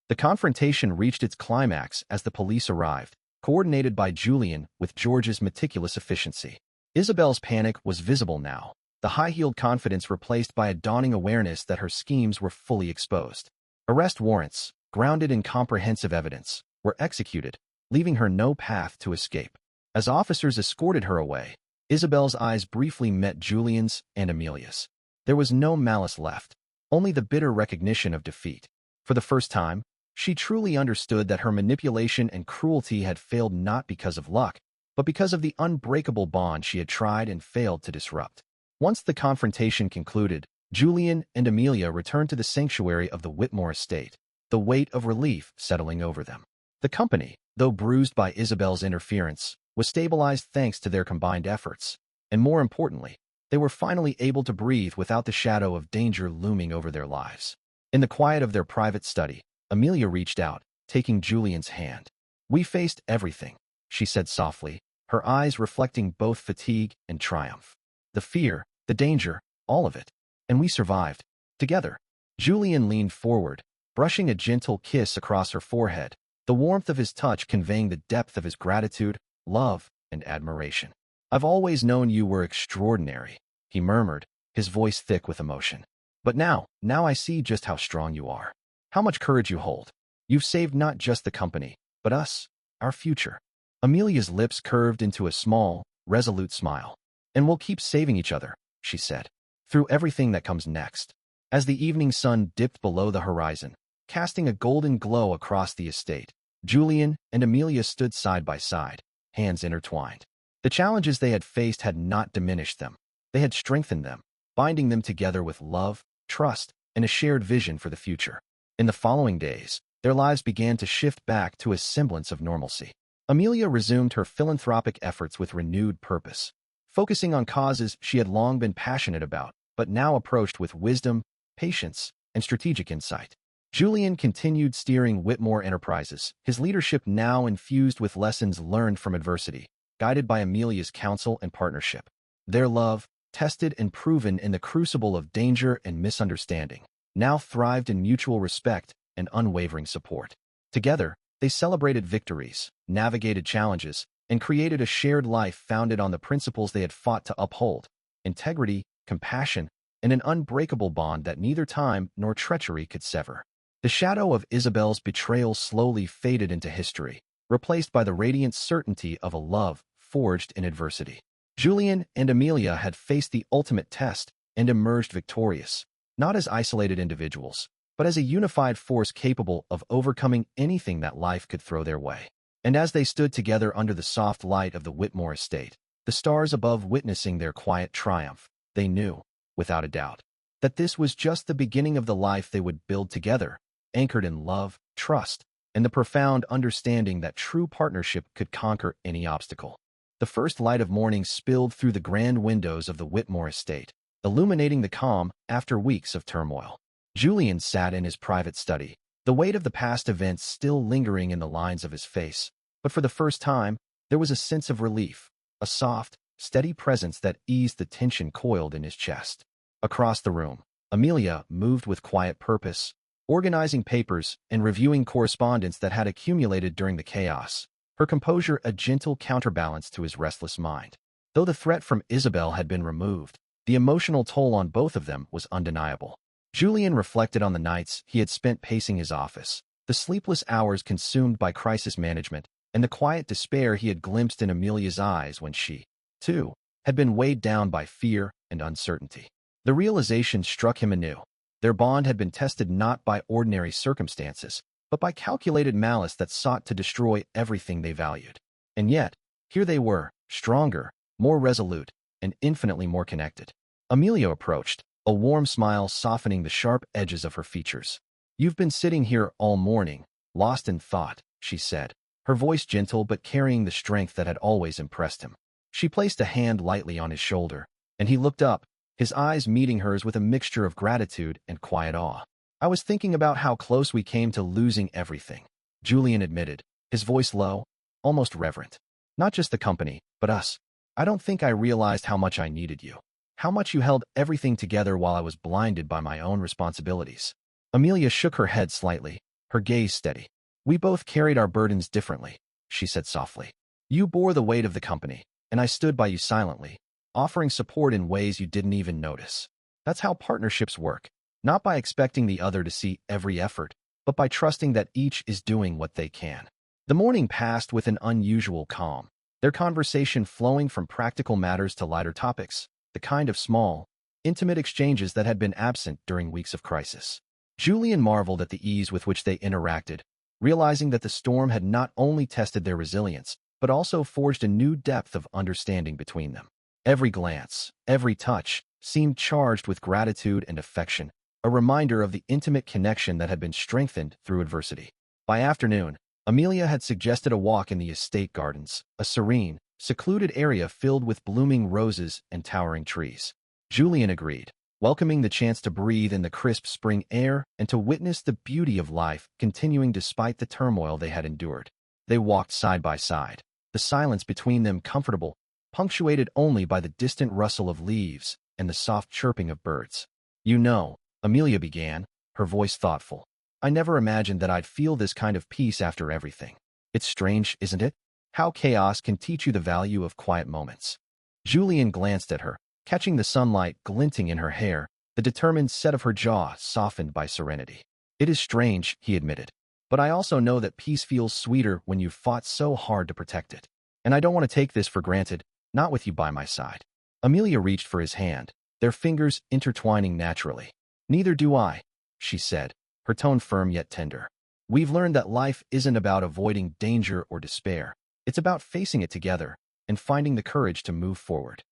The confrontation reached its climax as the police arrived, coordinated by Julian with George's meticulous efficiency. Isabel's panic was visible now, the high-heeled confidence replaced by a dawning awareness that her schemes were fully exposed. Arrest warrants, grounded in comprehensive evidence, were executed, leaving her no path to escape. As officers escorted her away, Isabel's eyes briefly met Julian's and Amelia's. There was no malice left, only the bitter recognition of defeat. For the first time, she truly understood that her manipulation and cruelty had failed not because of luck, but because of the unbreakable bond she had tried and failed to disrupt. Once the confrontation concluded, Julian and Amelia returned to the sanctuary of the Whitmore estate, the weight of relief settling over them. The company, though bruised by Isabel's interference, was stabilized thanks to their combined efforts, and more importantly, they were finally able to breathe without the shadow of danger looming over their lives. In the quiet of their private study, Amelia reached out, taking Julian's hand. We faced everything, she said softly, her eyes reflecting both fatigue and triumph. The fear, the danger, all of it. And we survived. Together. Julian leaned forward, brushing a gentle kiss across her forehead, the warmth of his touch conveying the depth of his gratitude, love, and admiration. I've always known you were extraordinary, he murmured, his voice thick with emotion. But now I see just how strong you are. How much courage you hold. You've saved not just the company, but us, our future. Amelia's lips curved into a small, resolute smile. And we'll keep saving each other, she said, through everything that comes next. As the evening sun dipped below the horizon, casting a golden glow across the estate, Julian and Amelia stood side by side, hands intertwined. The challenges they had faced had not diminished them. They had strengthened them, binding them together with love, trust, and a shared vision for the future. In the following days, their lives began to shift back to a semblance of normalcy. Amelia resumed her philanthropic efforts with renewed purpose, focusing on causes she had long been passionate about, but now approached with wisdom, patience, and strategic insight. Julian continued steering Whitmore Enterprises, his leadership now infused with lessons learned from adversity, guided by Amelia's counsel and partnership. Their love, tested and proven in the crucible of danger and misunderstanding, now thrived in mutual respect and unwavering support. Together, they celebrated victories, navigated challenges, and created a shared life founded on the principles they had fought to uphold: integrity, compassion, and an unbreakable bond that neither time nor treachery could sever. The shadow of Isabel's betrayal slowly faded into history, replaced by the radiant certainty of a love forged in adversity. Julian and Amelia had faced the ultimate test and emerged victorious, not as isolated individuals, but as a unified force capable of overcoming anything that life could throw their way. And as they stood together under the soft light of the Whitmore estate, the stars above witnessing their quiet triumph, they knew, without a doubt, that this was just the beginning of the life they would build together, anchored in love, trust, and the profound understanding that true partnership could conquer any obstacle. The first light of morning spilled through the grand windows of the Whitmore estate, illuminating the calm after weeks of turmoil. Julian sat in his private study, the weight of the past events still lingering in the lines of his face, but for the first time, there was a sense of relief, a soft, steady presence that eased the tension coiled in his chest. Across the room, Amelia moved with quiet purpose, organizing papers and reviewing correspondence that had accumulated during the chaos, her composure a gentle counterbalance to his restless mind. Though the threat from Isabel had been removed, the emotional toll on both of them was undeniable. Julian reflected on the nights he had spent pacing his office, the sleepless hours consumed by crisis management, and the quiet despair he had glimpsed in Amelia's eyes when she, too, had been weighed down by fear and uncertainty. The realization struck him anew. Their bond had been tested not by ordinary circumstances, but by calculated malice that sought to destroy everything they valued. And yet, here they were, stronger, more resolute, and infinitely more connected. Amelia approached, a warm smile softening the sharp edges of her features. "You've been sitting here all morning, lost in thought," she said, her voice gentle but carrying the strength that had always impressed him. She placed a hand lightly on his shoulder, and he looked up, his eyes meeting hers with a mixture of gratitude and quiet awe. "I was thinking about how close we came to losing everything," Julian admitted, his voice low, almost reverent. "Not just the company, but us. I don't think I realized how much I needed you. How much you held everything together while I was blinded by my own responsibilities." Amelia shook her head slightly, her gaze steady. "We both carried our burdens differently," she said softly. "You bore the weight of the company, and I stood by you silently, offering support in ways you didn't even notice. That's how partnerships work, not by expecting the other to see every effort, but by trusting that each is doing what they can." The morning passed with an unusual calm, their conversation flowing from practical matters to lighter topics, the kind of small, intimate exchanges that had been absent during weeks of crisis. Julian marveled at the ease with which they interacted, realizing that the storm had not only tested their resilience, but also forged a new depth of understanding between them. Every glance, every touch, seemed charged with gratitude and affection, a reminder of the intimate connection that had been strengthened through adversity. By afternoon, Amelia had suggested a walk in the estate gardens, a serene, secluded area filled with blooming roses and towering trees. Julian agreed, welcoming the chance to breathe in the crisp spring air and to witness the beauty of life continuing despite the turmoil they had endured. They walked side by side, the silence between them comfortable, punctuated only by the distant rustle of leaves and the soft chirping of birds. "You know," Amelia began, her voice thoughtful, "I never imagined that I'd feel this kind of peace after everything. It's strange, isn't it? How chaos can teach you the value of quiet moments." Julian glanced at her, catching the sunlight glinting in her hair, the determined set of her jaw softened by serenity. "It is strange," he admitted, "but I also know that peace feels sweeter when you've fought so hard to protect it. And I don't want to take this for granted, not with you by my side." Amelia reached for his hand, their fingers intertwining naturally. "Neither do I," she said, her tone firm yet tender. "We've learned that life isn't about avoiding danger or despair. It's about facing it together and finding the courage to move forward."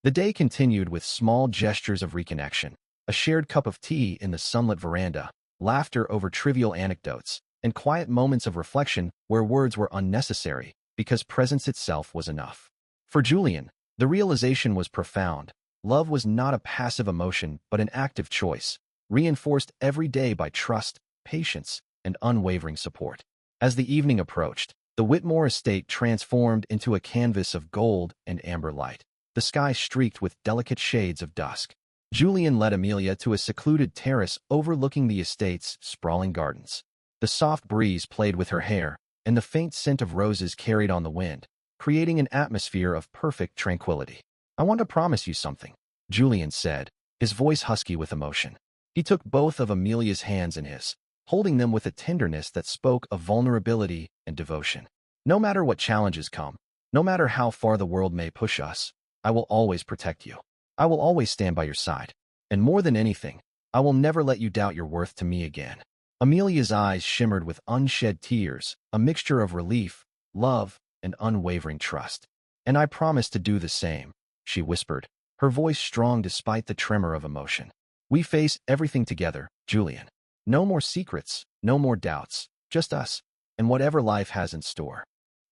The day continued with small gestures of reconnection, a shared cup of tea in the sunlit veranda, laughter over trivial anecdotes, and quiet moments of reflection where words were unnecessary because presence itself was enough. For Julian, the realization was profound. Love was not a passive emotion but an active choice, reinforced every day by trust, patience, and unwavering support. As the evening approached, the Whitmore estate transformed into a canvas of gold and amber light, the sky streaked with delicate shades of dusk. Julian led Amelia to a secluded terrace overlooking the estate's sprawling gardens. The soft breeze played with her hair, and the faint scent of roses carried on the wind, creating an atmosphere of perfect tranquility. "I want to promise you something," Julian said, his voice husky with emotion. He took both of Amelia's hands in his, holding them with a tenderness that spoke of vulnerability and devotion. "No matter what challenges come, no matter how far the world may push us, I will always protect you. I will always stand by your side. And more than anything, I will never let you doubt your worth to me again." Amelia's eyes shimmered with unshed tears, a mixture of relief, love, and unwavering trust. "And I promise to do the same," she whispered, her voice strong despite the tremor of emotion. "We face everything together, Julian. No more secrets, no more doubts, just us, and whatever life has in store."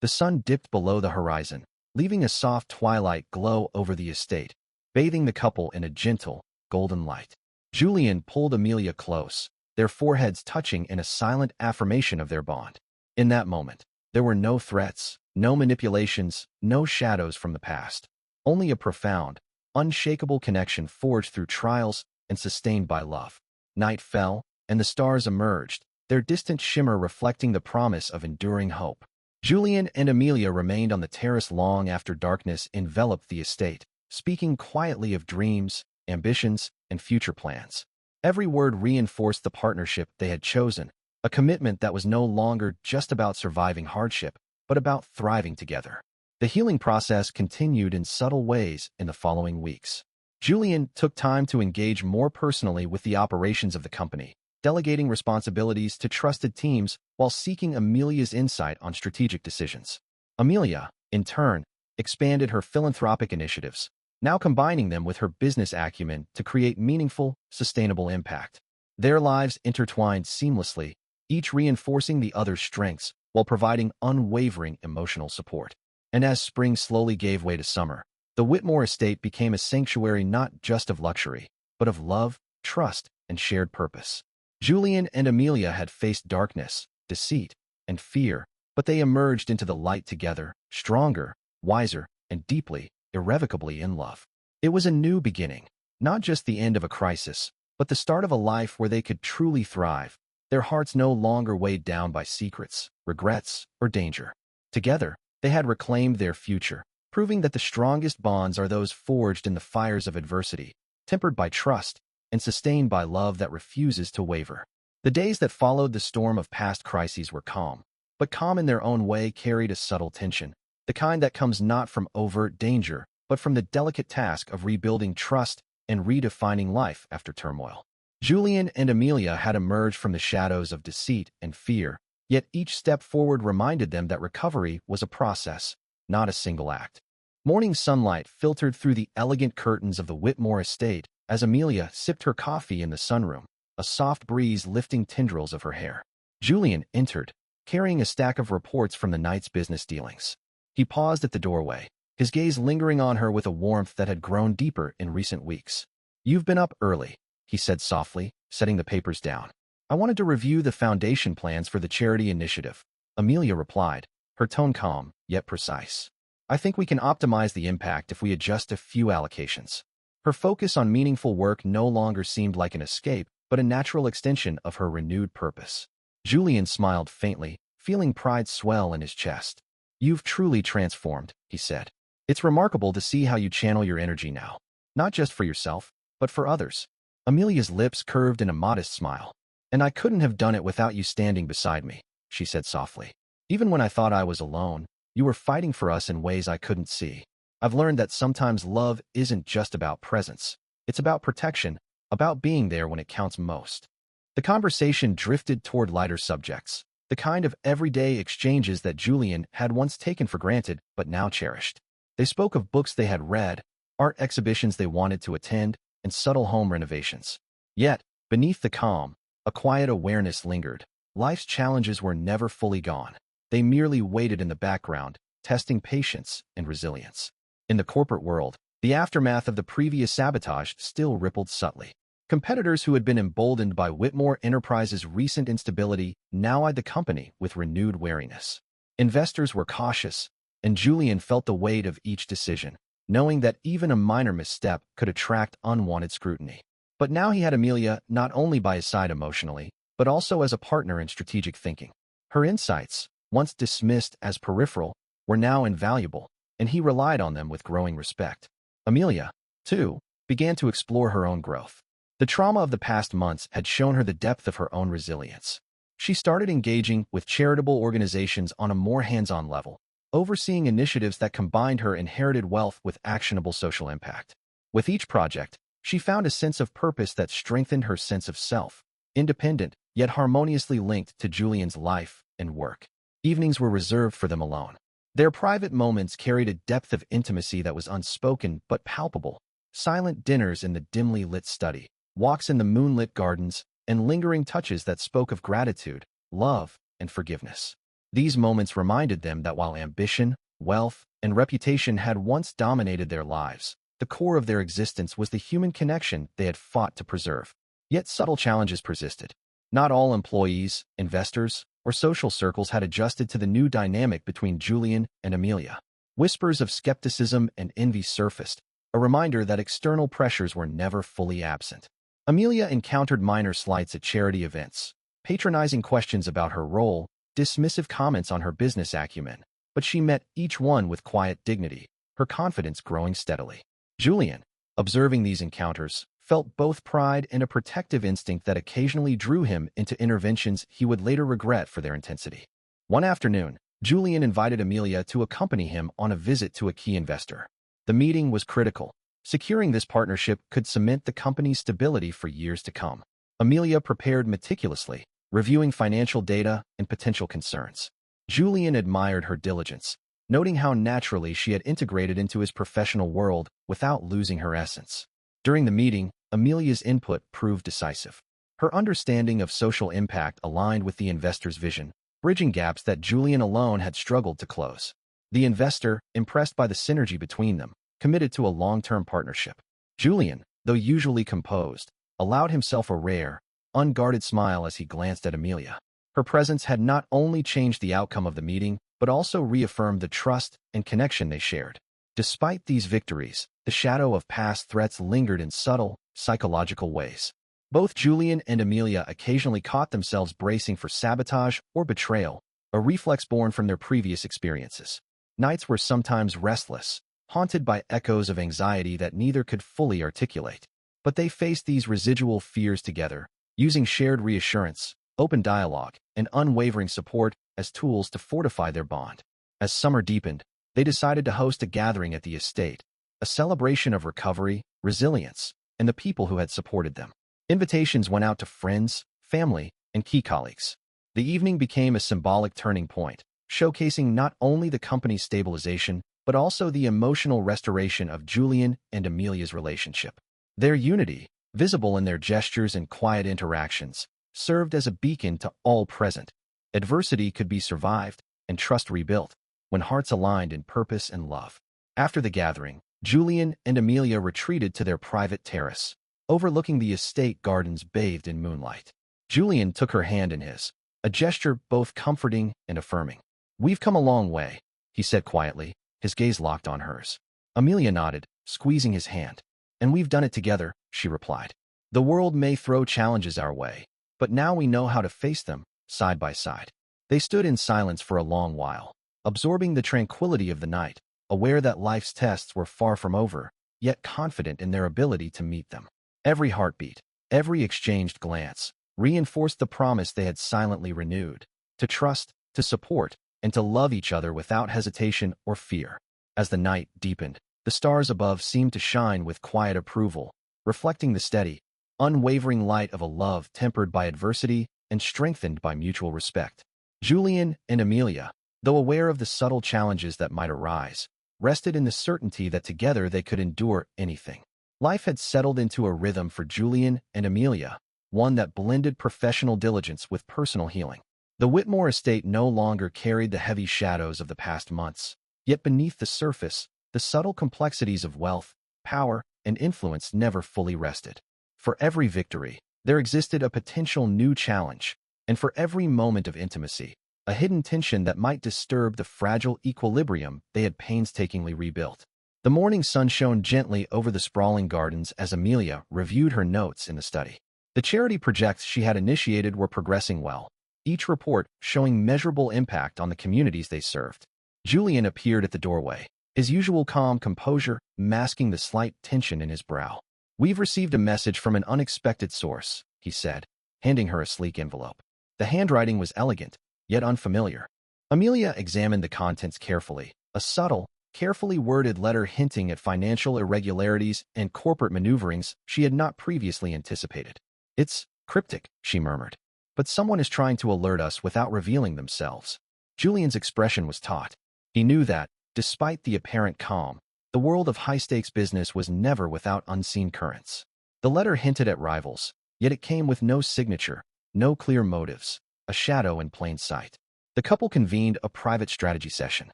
The sun dipped below the horizon, leaving a soft twilight glow over the estate, bathing the couple in a gentle, golden light. Julian pulled Amelia close, their foreheads touching in a silent affirmation of their bond. In that moment, there were no threats, no manipulations, no shadows from the past. Only a profound, unshakable connection forged through trials and sustained by love. Night fell, and the stars emerged, their distant shimmer reflecting the promise of enduring hope. Julian and Amelia remained on the terrace long after darkness enveloped the estate, speaking quietly of dreams, ambitions, and future plans. Every word reinforced the partnership they had chosen, a commitment that was no longer just about surviving hardship, but about thriving together. The healing process continued in subtle ways in the following weeks. Julian took time to engage more personally with the operations of the company, delegating responsibilities to trusted teams while seeking Amelia's insight on strategic decisions. Amelia, in turn, expanded her philanthropic initiatives, now combining them with her business acumen to create meaningful, sustainable impact. Their lives intertwined seamlessly, each reinforcing the other's strengths while providing unwavering emotional support. And as spring slowly gave way to summer, the Whitmore estate became a sanctuary not just of luxury, but of love, trust, and shared purpose. Julian and Amelia had faced darkness, deceit, and fear, but they emerged into the light together, stronger, wiser, and deeply, irrevocably in love. It was a new beginning, not just the end of a crisis, but the start of a life where they could truly thrive, their hearts no longer weighed down by secrets, regrets, or danger. Together, they had reclaimed their future, proving that the strongest bonds are those forged in the fires of adversity, tempered by trust, and sustained by love that refuses to waver. The days that followed the storm of past crises were calm, but calm in their own way carried a subtle tension, the kind that comes not from overt danger, but from the delicate task of rebuilding trust and redefining life after turmoil. Julian and Amelia had emerged from the shadows of deceit and fear, yet each step forward reminded them that recovery was a process, not a single act. Morning sunlight filtered through the elegant curtains of the Whitmore estate as Amelia sipped her coffee in the sunroom, a soft breeze lifting tendrils of her hair. Julian entered, carrying a stack of reports from the night's business dealings. He paused at the doorway, his gaze lingering on her with a warmth that had grown deeper in recent weeks. "You've been up early," he said softly, setting the papers down. "I wanted to review the foundation plans for the charity initiative," Amelia replied, her tone calm, yet precise. "I think we can optimize the impact if we adjust a few allocations." Her focus on meaningful work no longer seemed like an escape, but a natural extension of her renewed purpose. Julian smiled faintly, feeling pride swell in his chest. "You've truly transformed," he said. "It's remarkable to see how you channel your energy now, not just for yourself, but for others." Amelia's lips curved in a modest smile. "And I couldn't have done it without you standing beside me," she said softly. "Even when I thought I was alone, you were fighting for us in ways I couldn't see. I've learned that sometimes love isn't just about presence. It's about protection, about being there when it counts most." The conversation drifted toward lighter subjects, the kind of everyday exchanges that Julian had once taken for granted but now cherished. They spoke of books they had read, art exhibitions they wanted to attend, and subtle home renovations. Yet, beneath the calm, a quiet awareness lingered. Life's challenges were never fully gone. They merely waited in the background, testing patience and resilience. In the corporate world, the aftermath of the previous sabotage still rippled subtly. Competitors who had been emboldened by Whitmore Enterprises' recent instability now eyed the company with renewed wariness. Investors were cautious, and Julian felt the weight of each decision, knowing that even a minor misstep could attract unwanted scrutiny. But now he had Amelia not only by his side emotionally, but also as a partner in strategic thinking. Her insights, once dismissed as peripheral, were now invaluable, and he relied on them with growing respect. Amelia, too, began to explore her own growth. The trauma of the past months had shown her the depth of her own resilience. She started engaging with charitable organizations on a more hands-on level, overseeing initiatives that combined her inherited wealth with actionable social impact. With each project, she found a sense of purpose that strengthened her sense of self, independent yet harmoniously linked to Julian's life and work. Evenings were reserved for them alone. Their private moments carried a depth of intimacy that was unspoken but palpable. Silent dinners in the dimly lit study, walks in the moonlit gardens, and lingering touches that spoke of gratitude, love, and forgiveness. These moments reminded them that while ambition, wealth, and reputation had once dominated their lives, the core of their existence was the human connection they had fought to preserve. Yet subtle challenges persisted. Not all employees, investors, or social circles had adjusted to the new dynamic between Julian and Amelia. Whispers of skepticism and envy surfaced, a reminder that external pressures were never fully absent. Amelia encountered minor slights at charity events, patronizing questions about her role, dismissive comments on her business acumen, but she met each one with quiet dignity, her confidence growing steadily. Julian, observing these encounters, felt both pride and a protective instinct that occasionally drew him into interventions he would later regret for their intensity. One afternoon, Julian invited Amelia to accompany him on a visit to a key investor. The meeting was critical. Securing this partnership could cement the company's stability for years to come. Amelia prepared meticulously, reviewing financial data and potential concerns. Julian admired her diligence, noting how naturally she had integrated into his professional world without losing her essence. During the meeting, Amelia's input proved decisive. Her understanding of social impact aligned with the investor's vision, bridging gaps that Julian alone had struggled to close. The investor, impressed by the synergy between them, committed to a long-term partnership. Julian, though usually composed, allowed himself a rare, unguarded smile as he glanced at Amelia. Her presence had not only changed the outcome of the meeting, but also reaffirmed the trust and connection they shared. Despite these victories, the shadow of past threats lingered in subtle, psychological ways. Both Julian and Amelia occasionally caught themselves bracing for sabotage or betrayal, a reflex born from their previous experiences. Nights were sometimes restless, haunted by echoes of anxiety that neither could fully articulate. But they faced these residual fears together, using shared reassurance, open dialogue, and unwavering support as tools to fortify their bond. As summer deepened, they decided to host a gathering at the estate, a celebration of recovery, resilience, and the people who had supported them. Invitations went out to friends, family, and key colleagues. The evening became a symbolic turning point, showcasing not only the company's stabilization, but also the emotional restoration of Julian and Amelia's relationship. Their unity, visible in their gestures and quiet interactions, served as a beacon to all present. Adversity could be survived and trust rebuilt when hearts aligned in purpose and love. After the gathering, Julian and Amelia retreated to their private terrace, overlooking the estate gardens bathed in moonlight. Julian took her hand in his, a gesture both comforting and affirming. "We've come a long way," he said quietly, his gaze locked on hers. Amelia nodded, squeezing his hand. "And we've done it together," she replied. "The world may throw challenges our way, but now we know how to face them, side by side." They stood in silence for a long while, absorbing the tranquility of the night, aware that life's tests were far from over, yet confident in their ability to meet them. Every heartbeat, every exchanged glance, reinforced the promise they had silently renewed, to trust, to support, and to love each other without hesitation or fear. As the night deepened, the stars above seemed to shine with quiet approval, reflecting the steady, unwavering light of a love tempered by adversity and strengthened by mutual respect. Julian and Amelia, though aware of the subtle challenges that might arise, rested in the certainty that together they could endure anything. Life had settled into a rhythm for Julian and Amelia, one that blended professional diligence with personal healing. The Whitmore estate no longer carried the heavy shadows of the past months, yet beneath the surface, the subtle complexities of wealth, power, and influence never fully rested. For every victory, there existed a potential new challenge, and for every moment of intimacy, a hidden tension that might disturb the fragile equilibrium they had painstakingly rebuilt. The morning sun shone gently over the sprawling gardens as Amelia reviewed her notes in the study. The charity projects she had initiated were progressing well, each report showing measurable impact on the communities they served. Julian appeared at the doorway, his usual calm composure masking the slight tension in his brow. "We've received a message from an unexpected source," he said, handing her a sleek envelope. The handwriting was elegant, yet unfamiliar. Amelia examined the contents carefully, a subtle, carefully worded letter hinting at financial irregularities and corporate maneuverings she had not previously anticipated. "It's cryptic," she murmured. "But someone is trying to alert us without revealing themselves." Julian's expression was taut. He knew that, despite the apparent calm, the world of high-stakes business was never without unseen currents. The letter hinted at rivals, yet it came with no signature, no clear motives, a shadow in plain sight. The couple convened a private strategy session.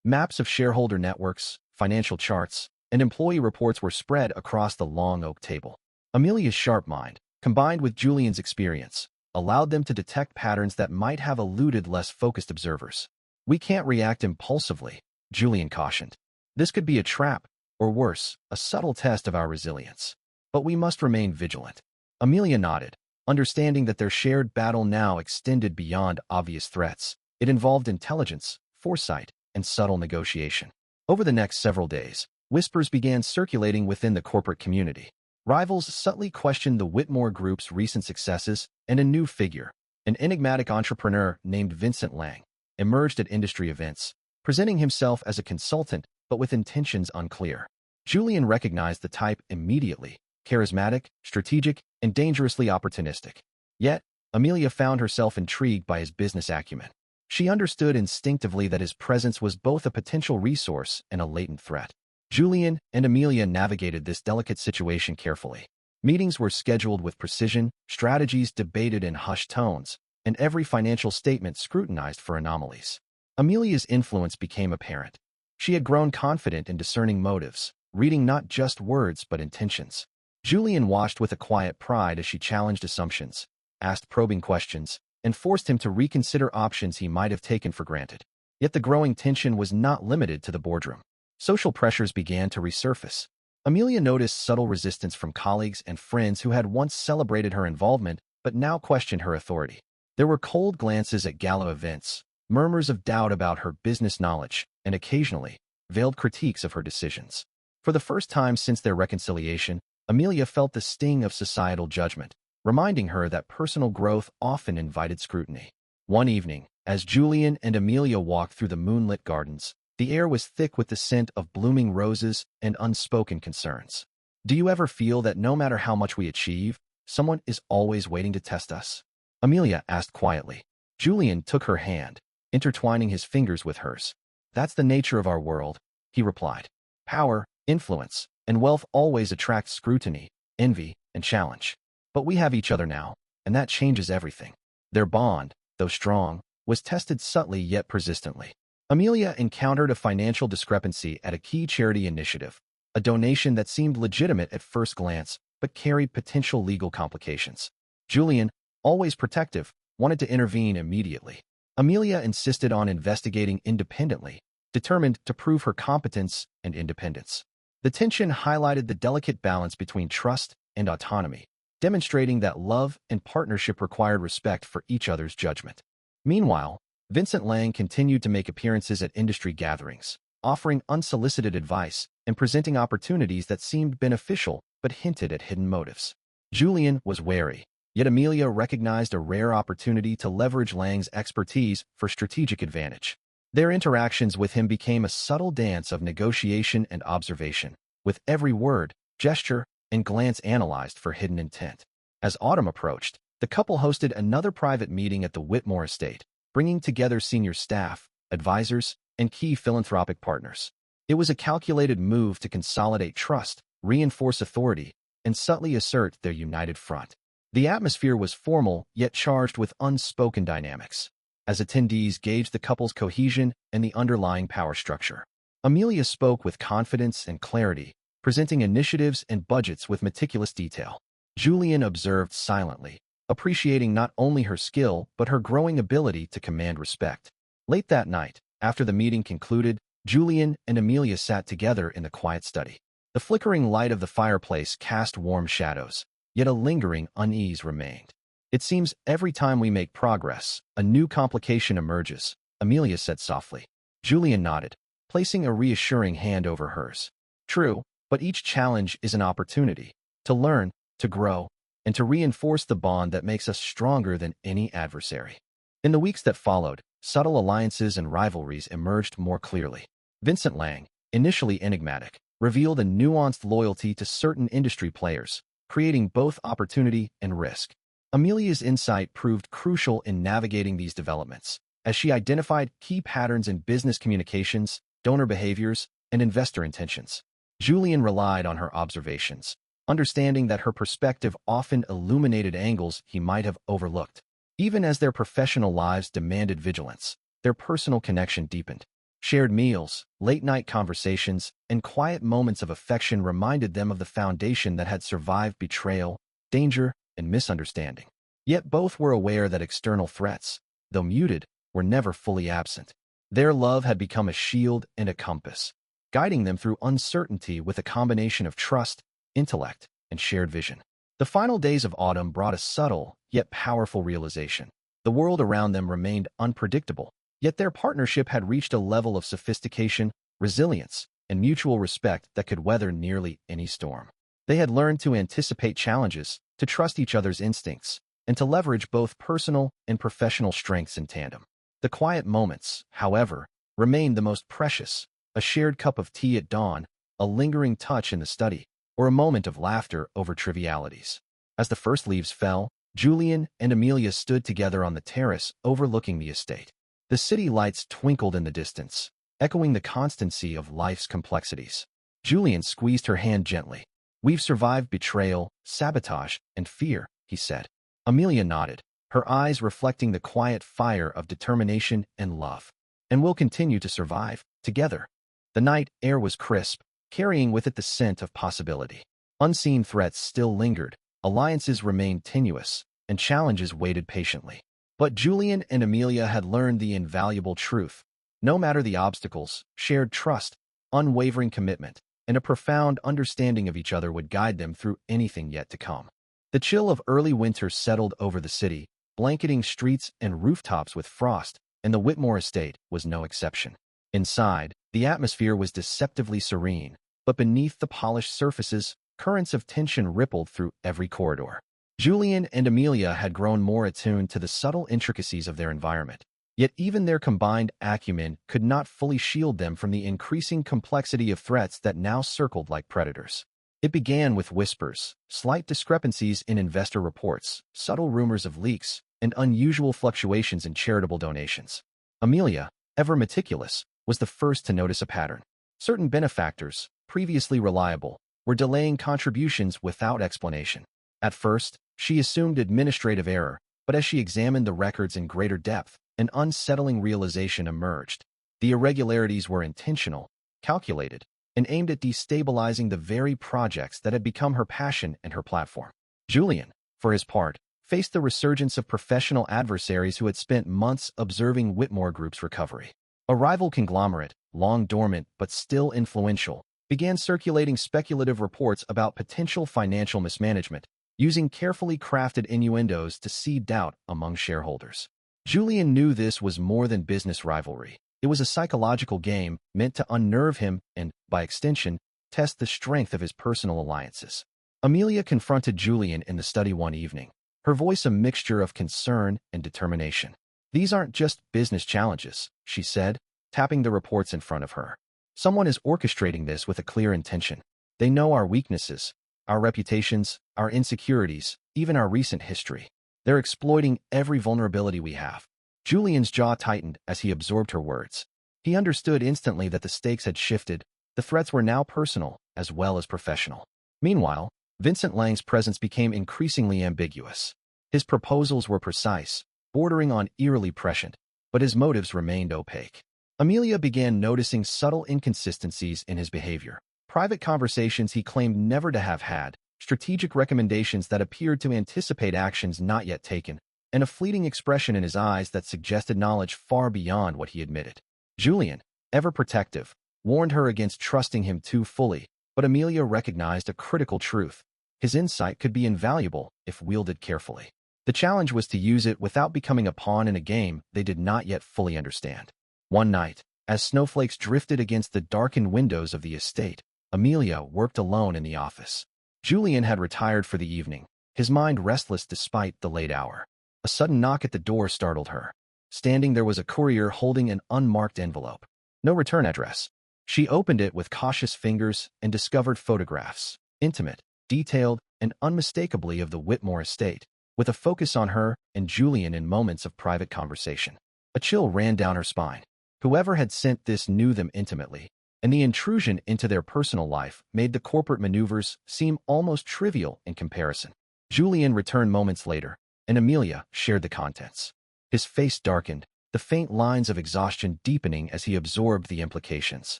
Maps of shareholder networks, financial charts, and employee reports were spread across the long oak table. Amelia's sharp mind, combined with Julian's experience, allowed them to detect patterns that might have eluded less focused observers. "We can't react impulsively," Julian cautioned. "This could be a trap, or worse, a subtle test of our resilience. But we must remain vigilant." Amelia nodded, understanding that their shared battle now extended beyond obvious threats. It involved intelligence, foresight, and subtle negotiation. Over the next several days, whispers began circulating within the corporate community. Rivals subtly questioned the Whitmore Group's recent successes, and a new figure, an enigmatic entrepreneur named Vincent Lang, emerged at industry events, presenting himself as a consultant but with intentions unclear. Julian recognized the type immediately: charismatic, strategic, and dangerously opportunistic. Yet, Amelia found herself intrigued by his business acumen. She understood instinctively that his presence was both a potential resource and a latent threat. Julian and Amelia navigated this delicate situation carefully. Meetings were scheduled with precision, strategies debated in hushed tones, and every financial statement scrutinized for anomalies. Amelia's influence became apparent. She had grown confident in discerning motives, reading not just words but intentions. Julian watched with a quiet pride as she challenged assumptions, asked probing questions, and forced him to reconsider options he might have taken for granted. Yet the growing tension was not limited to the boardroom. Social pressures began to resurface. Amelia noticed subtle resistance from colleagues and friends who had once celebrated her involvement but now questioned her authority. There were cold glances at gala events, murmurs of doubt about her business knowledge, and occasionally, veiled critiques of her decisions. For the first time since their reconciliation, Amelia felt the sting of societal judgment, reminding her that personal growth often invited scrutiny. One evening, as Julian and Amelia walked through the moonlit gardens, the air was thick with the scent of blooming roses and unspoken concerns. "Do you ever feel that no matter how much we achieve, someone is always waiting to test us?" Amelia asked quietly. Julian took her hand, intertwining his fingers with hers. "That's the nature of our world," he replied. "Power, influence, and wealth always attract scrutiny, envy, and challenge. But we have each other now, and that changes everything." Their bond, though strong, was tested subtly yet persistently. Amelia encountered a financial discrepancy at a key charity initiative, a donation that seemed legitimate at first glance but carried potential legal complications. Julian, always protective, wanted to intervene immediately. Amelia insisted on investigating independently, determined to prove her competence and independence. The tension highlighted the delicate balance between trust and autonomy, demonstrating that love and partnership required respect for each other's judgment. Meanwhile, Vincent Lang continued to make appearances at industry gatherings, offering unsolicited advice and presenting opportunities that seemed beneficial but hinted at hidden motives. Julian was wary, yet Amelia recognized a rare opportunity to leverage Lang's expertise for strategic advantage. Their interactions with him became a subtle dance of negotiation and observation, with every word, gesture, and glance analyzed for hidden intent. As autumn approached, the couple hosted another private meeting at the Whitmore estate, bringing together senior staff, advisors, and key philanthropic partners. It was a calculated move to consolidate trust, reinforce authority, and subtly assert their united front. The atmosphere was formal yet charged with unspoken dynamics, as attendees gauged the couple's cohesion and the underlying power structure. Amelia spoke with confidence and clarity, presenting initiatives and budgets with meticulous detail. Julian observed silently, appreciating not only her skill but her growing ability to command respect. Late that night, after the meeting concluded, Julian and Amelia sat together in the quiet study. The flickering light of the fireplace cast warm shadows, yet a lingering unease remained. It seems every time we make progress, a new complication emerges, Amelia said softly. Julian nodded, placing a reassuring hand over hers. True, but each challenge is an opportunity to learn, to grow, and to reinforce the bond that makes us stronger than any adversary. In the weeks that followed, subtle alliances and rivalries emerged more clearly. Vincent Lang, initially enigmatic, revealed a nuanced loyalty to certain industry players, creating both opportunity and risk. Amelia's insight proved crucial in navigating these developments, as she identified key patterns in business communications, donor behaviors, and investor intentions. Julian relied on her observations, understanding that her perspective often illuminated angles he might have overlooked. Even as their professional lives demanded vigilance, their personal connection deepened. Shared meals, late-night conversations, and quiet moments of affection reminded them of the foundation that had survived betrayal, danger, and misunderstanding. Yet both were aware that external threats, though muted, were never fully absent. Their love had become a shield and a compass, guiding them through uncertainty with a combination of trust, intellect, and shared vision. The final days of autumn brought a subtle, yet powerful realization. The world around them remained unpredictable, yet their partnership had reached a level of sophistication, resilience, and mutual respect that could weather nearly any storm. They had learned to anticipate challenges, to trust each other's instincts, and to leverage both personal and professional strengths in tandem. The quiet moments, however, remained the most precious, a shared cup of tea at dawn, a lingering touch in the study, or a moment of laughter over trivialities. As the first leaves fell, Julian and Amelia stood together on the terrace overlooking the estate. The city lights twinkled in the distance, echoing the constancy of life's complexities. Julian squeezed her hand gently. "We've survived betrayal, sabotage, and fear," he said. Amelia nodded, her eyes reflecting the quiet fire of determination and love. "And we'll continue to survive, together." The night air was crisp, carrying with it the scent of possibility. Unseen threats still lingered, alliances remained tenuous, and challenges waited patiently. But Julian and Amelia had learned the invaluable truth. No matter the obstacles, shared trust, unwavering commitment, and a profound understanding of each other would guide them through anything yet to come. The chill of early winter settled over the city, blanketing streets and rooftops with frost, and the Whitmore estate was no exception. Inside, the atmosphere was deceptively serene, but beneath the polished surfaces, currents of tension rippled through every corridor. Julian and Amelia had grown more attuned to the subtle intricacies of their environment, yet even their combined acumen could not fully shield them from the increasing complexity of threats that now circled like predators. It began with whispers, slight discrepancies in investor reports, subtle rumors of leaks, and unusual fluctuations in charitable donations. Amelia, ever meticulous, was the first to notice a pattern. Certain benefactors, previously reliable, were delaying contributions without explanation. At first, she assumed administrative error, but as she examined the records in greater depth, an unsettling realization emerged. The irregularities were intentional, calculated, and aimed at destabilizing the very projects that had become her passion and her platform. Julian, for his part, faced the resurgence of professional adversaries who had spent months observing Whitmore Group's recovery. A rival conglomerate, long dormant but still influential, began circulating speculative reports about potential financial mismanagement, using carefully crafted innuendos to seed doubt among shareholders. Julian knew this was more than business rivalry. It was a psychological game meant to unnerve him and, by extension, test the strength of his personal alliances. Amelia confronted Julian in the study one evening, her voice a mixture of concern and determination. "These aren't just business challenges," she said, tapping the reports in front of her. "Someone is orchestrating this with a clear intention. They know our weaknesses, our reputations, our insecurities, even our recent history. They're exploiting every vulnerability we have." Julian's jaw tightened as he absorbed her words. He understood instantly that the stakes had shifted. The threats were now personal as well as professional. Meanwhile, Vincent Lang's presence became increasingly ambiguous. His proposals were precise, bordering on eerily prescient, but his motives remained opaque. Amelia began noticing subtle inconsistencies in his behavior. Private conversations he claimed never to have had, strategic recommendations that appeared to anticipate actions not yet taken, and a fleeting expression in his eyes that suggested knowledge far beyond what he admitted. Julian, ever protective, warned her against trusting him too fully, but Amelia recognized a critical truth. His insight could be invaluable if wielded carefully. The challenge was to use it without becoming a pawn in a game they did not yet fully understand. One night, as snowflakes drifted against the darkened windows of the estate, Amelia worked alone in the office. Julian had retired for the evening, his mind restless despite the late hour. A sudden knock at the door startled her. Standing there was a courier holding an unmarked envelope. No return address. She opened it with cautious fingers and discovered photographs, intimate, detailed, and unmistakably of the Whitmore estate, with a focus on her and Julian in moments of private conversation. A chill ran down her spine. Whoever had sent this knew them intimately, and the intrusion into their personal life made the corporate maneuvers seem almost trivial in comparison. Julian returned moments later, and Amelia shared the contents. His face darkened, the faint lines of exhaustion deepening as he absorbed the implications.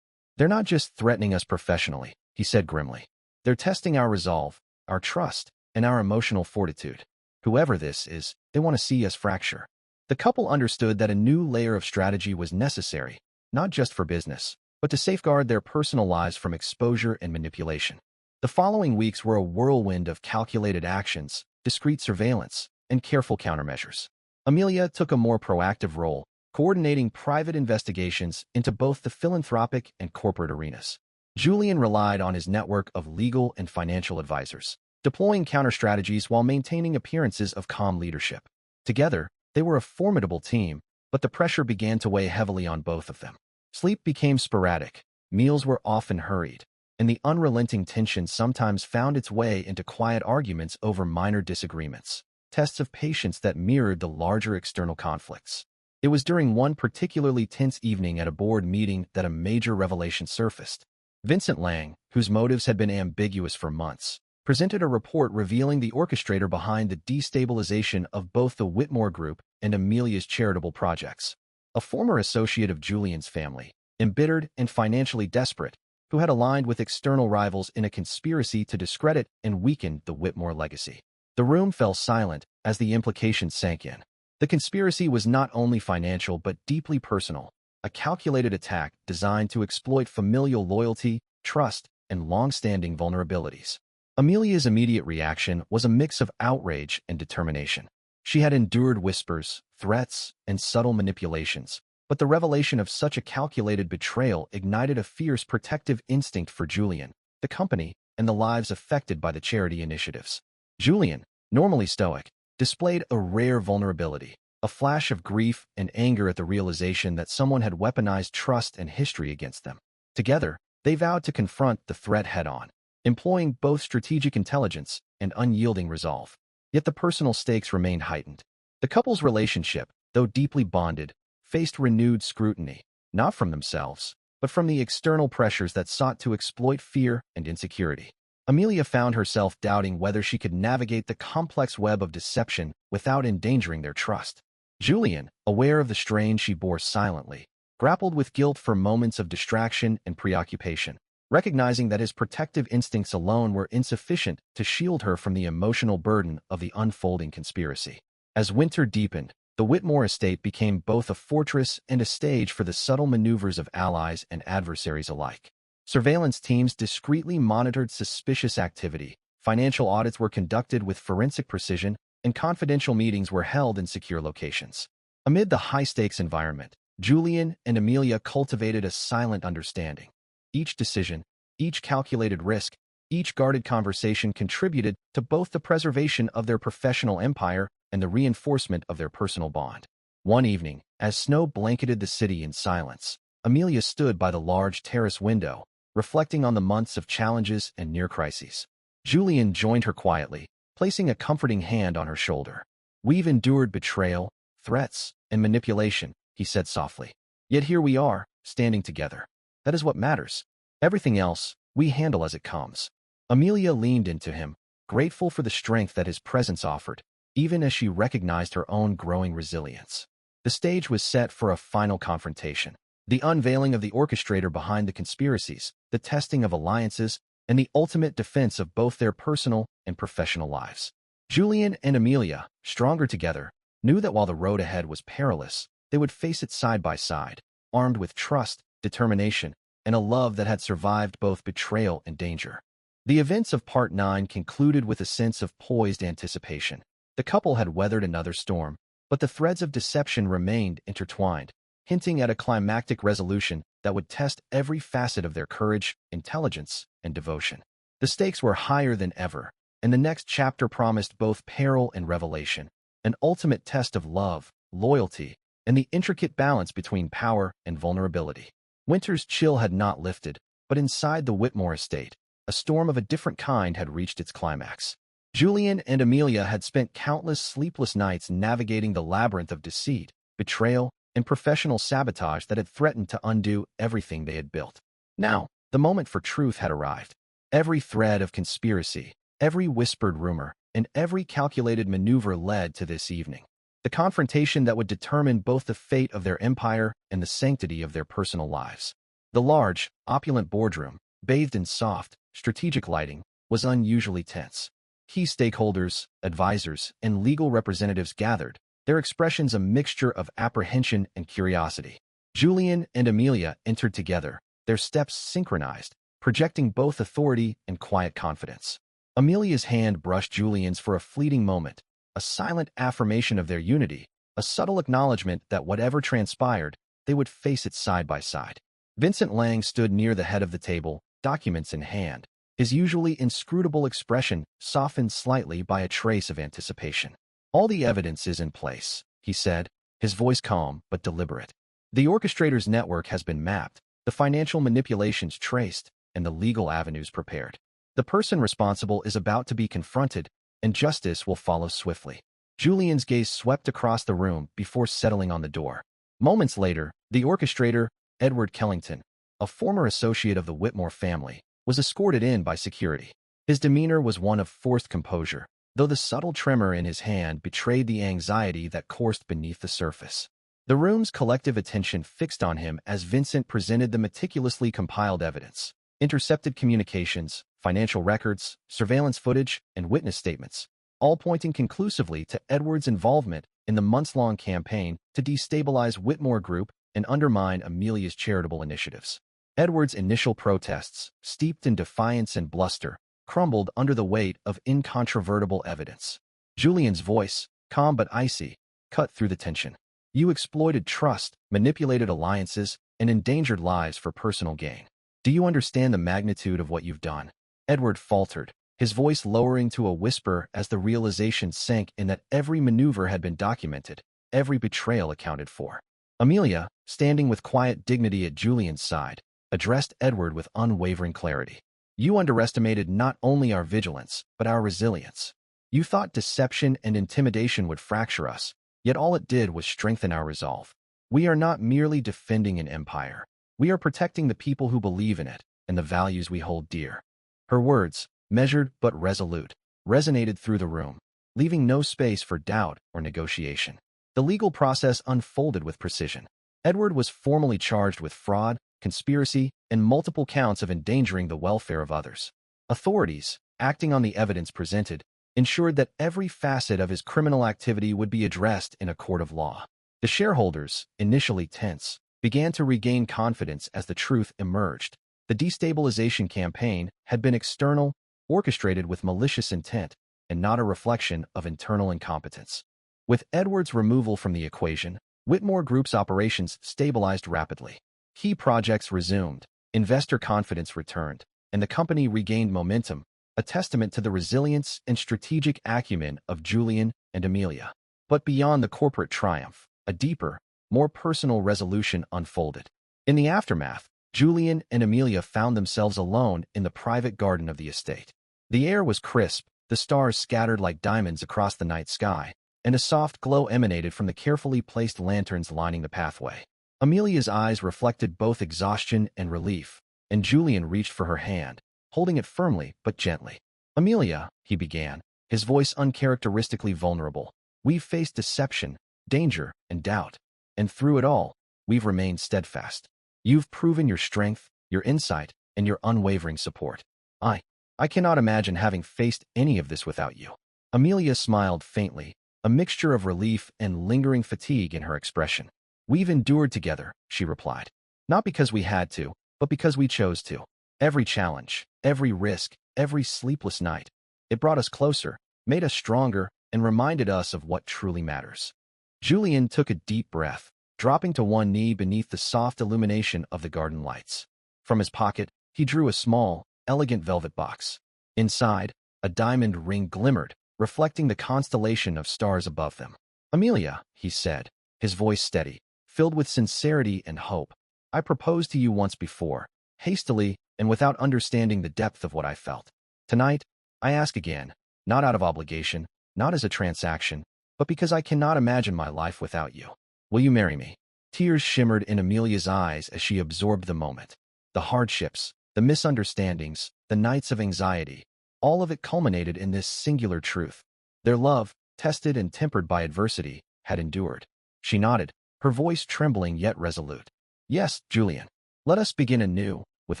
"They're not just threatening us professionally," he said grimly. "They're testing our resolve, our trust, and our emotional fortitude. Whoever this is, they want to see us fracture." The couple understood that a new layer of strategy was necessary, not just for business, but to safeguard their personal lives from exposure and manipulation. The following weeks were a whirlwind of calculated actions, discreet surveillance, and careful countermeasures. Amelia took a more proactive role, coordinating private investigations into both the philanthropic and corporate arenas. Julian relied on his network of legal and financial advisors, deploying counter-strategies while maintaining appearances of calm leadership. Together, they were a formidable team, but the pressure began to weigh heavily on both of them. Sleep became sporadic, meals were often hurried, and the unrelenting tension sometimes found its way into quiet arguments over minor disagreements, tests of patience that mirrored the larger external conflicts. It was during one particularly tense evening at a board meeting that a major revelation surfaced. Vincent Lang, whose motives had been ambiguous for months, presented a report revealing the orchestrator behind the destabilization of both the Whitmore Group and Amelia's charitable projects. A former associate of Julian's family, embittered and financially desperate, who had aligned with external rivals in a conspiracy to discredit and weaken the Whitmore legacy. The room fell silent as the implications sank in. The conspiracy was not only financial but deeply personal, a calculated attack designed to exploit familial loyalty, trust, and long-standing vulnerabilities. Amelia's immediate reaction was a mix of outrage and determination. She had endured whispers, threats, and subtle manipulations, but the revelation of such a calculated betrayal ignited a fierce protective instinct for Julian, the company, and the lives affected by the charity initiatives. Julian, normally stoic, displayed a rare vulnerability, a flash of grief and anger at the realization that someone had weaponized trust and history against them. Together, they vowed to confront the threat head-on, employing both strategic intelligence and unyielding resolve. Yet the personal stakes remained heightened. The couple's relationship, though deeply bonded, faced renewed scrutiny, not from themselves, but from the external pressures that sought to exploit fear and insecurity. Amelia found herself doubting whether she could navigate the complex web of deception without endangering their trust. Julian, aware of the strain she bore silently, grappled with guilt for moments of distraction and preoccupation, recognizing that his protective instincts alone were insufficient to shield her from the emotional burden of the unfolding conspiracy. As winter deepened, the Whitmore estate became both a fortress and a stage for the subtle maneuvers of allies and adversaries alike. Surveillance teams discreetly monitored suspicious activity, financial audits were conducted with forensic precision, and confidential meetings were held in secure locations. Amid the high-stakes environment, Julian and Amelia cultivated a silent understanding. Each decision, each calculated risk, each guarded conversation contributed to both the preservation of their professional empire and the reinforcement of their personal bond. One evening, as snow blanketed the city in silence, Amelia stood by the large terrace window, reflecting on the months of challenges and near crises. Julian joined her quietly, placing a comforting hand on her shoulder. "We've endured betrayal, threats, and manipulation," he said softly. "Yet here we are, standing together. That is what matters. Everything else, we handle as it comes." Amelia leaned into him, grateful for the strength that his presence offered, even as she recognized her own growing resilience. The stage was set for a final confrontation. The unveiling of the orchestrator behind the conspiracies, the testing of alliances, and the ultimate defense of both their personal and professional lives. Julian and Amelia, stronger together, knew that while the road ahead was perilous, they would face it side by side, armed with trust, determination, and a love that had survived both betrayal and danger. The events of Part 9 concluded with a sense of poised anticipation. The couple had weathered another storm, but the threads of deception remained intertwined, hinting at a climactic resolution that would test every facet of their courage, intelligence, and devotion. The stakes were higher than ever, and the next chapter promised both peril and revelation, an ultimate test of love, loyalty, and the intricate balance between power and vulnerability. Winter's chill had not lifted, but inside the Whitmore estate, a storm of a different kind had reached its climax. Julian and Amelia had spent countless sleepless nights navigating the labyrinth of deceit, betrayal, and professional sabotage that had threatened to undo everything they had built. Now, the moment for truth had arrived. Every thread of conspiracy, every whispered rumor, and every calculated maneuver led to this evening. The confrontation that would determine both the fate of their empire and the sanctity of their personal lives. The large, opulent boardroom, bathed in soft, strategic lighting, was unusually tense. Key stakeholders, advisors, and legal representatives gathered, their expressions a mixture of apprehension and curiosity. Julian and Amelia entered together, their steps synchronized, projecting both authority and quiet confidence. Amelia's hand brushed Julian's for a fleeting moment, a silent affirmation of their unity, a subtle acknowledgement that whatever transpired, they would face it side by side. Vincent Lang stood near the head of the table, documents in hand, his usually inscrutable expression softened slightly by a trace of anticipation. "All the evidence is in place," he said, his voice calm but deliberate. "The orchestrator's network has been mapped, the financial manipulations traced, and the legal avenues prepared. The person responsible is about to be confronted, and justice will follow swiftly." Julian's gaze swept across the room before settling on the door. Moments later, the orchestrator, Edward Kellington, a former associate of the Whitmore family, was escorted in by security. His demeanor was one of forced composure, though the subtle tremor in his hand betrayed the anxiety that coursed beneath the surface. The room's collective attention fixed on him as Vincent presented the meticulously compiled evidence. Intercepted communications, financial records, surveillance footage, and witness statements, all pointing conclusively to Edward's involvement in the months-long campaign to destabilize Whitmore Group and undermine Amelia's charitable initiatives. Edward's initial protests, steeped in defiance and bluster, crumbled under the weight of incontrovertible evidence. Julian's voice, calm but icy, cut through the tension. "You exploited trust, manipulated alliances, and endangered lives for personal gain. Do you understand the magnitude of what you've done?" Edward faltered, his voice lowering to a whisper as the realization sank in that every maneuver had been documented, every betrayal accounted for. Amelia, standing with quiet dignity at Julian's side, addressed Edward with unwavering clarity. "You underestimated not only our vigilance, but our resilience. You thought deception and intimidation would fracture us, yet all it did was strengthen our resolve. We are not merely defending an empire. We are protecting the people who believe in it and the values we hold dear." Her words, measured but resolute, resonated through the room, leaving no space for doubt or negotiation. The legal process unfolded with precision. Edward was formally charged with fraud, conspiracy, and multiple counts of endangering the welfare of others. Authorities, acting on the evidence presented, ensured that every facet of his criminal activity would be addressed in a court of law. The shareholders, initially tense, began to regain confidence as the truth emerged. The destabilization campaign had been external, orchestrated with malicious intent, and not a reflection of internal incompetence. With Edward's removal from the equation, Whitmore Group's operations stabilized rapidly. Key projects resumed, investor confidence returned, and the company regained momentum, a testament to the resilience and strategic acumen of Julian and Amelia. But beyond the corporate triumph, a deeper, more personal resolution unfolded. In the aftermath, Julian and Amelia found themselves alone in the private garden of the estate. The air was crisp, the stars scattered like diamonds across the night sky, and a soft glow emanated from the carefully placed lanterns lining the pathway. Amelia's eyes reflected both exhaustion and relief, and Julian reached for her hand, holding it firmly but gently. "Amelia," he began, his voice uncharacteristically vulnerable, "we've faced deception, danger, and doubt, and through it all, we've remained steadfast. You've proven your strength, your insight, and your unwavering support. I cannot imagine having faced any of this without you." Amelia smiled faintly, a mixture of relief and lingering fatigue in her expression. "We've endured together," she replied. "Not because we had to, but because we chose to. Every challenge, every risk, every sleepless night. It brought us closer, made us stronger, and reminded us of what truly matters. Julian took a deep breath, dropping to one knee beneath the soft illumination of the garden lights. From his pocket, he drew a small, elegant velvet box. Inside, a diamond ring glimmered, reflecting the constellation of stars above them. "Amelia," he said, his voice steady, filled with sincerity and hope, "I proposed to you once before, hastily and without understanding the depth of what I felt. Tonight, I ask again, not out of obligation, not as a transaction, but because I cannot imagine my life without you. Will you marry me?" Tears shimmered in Amelia's eyes as she absorbed the moment. The hardships, the misunderstandings, the nights of anxiety, all of it culminated in this singular truth. Their love, tested and tempered by adversity, had endured. She nodded, her voice trembling yet resolute. "Yes, Julian. Let us begin anew, with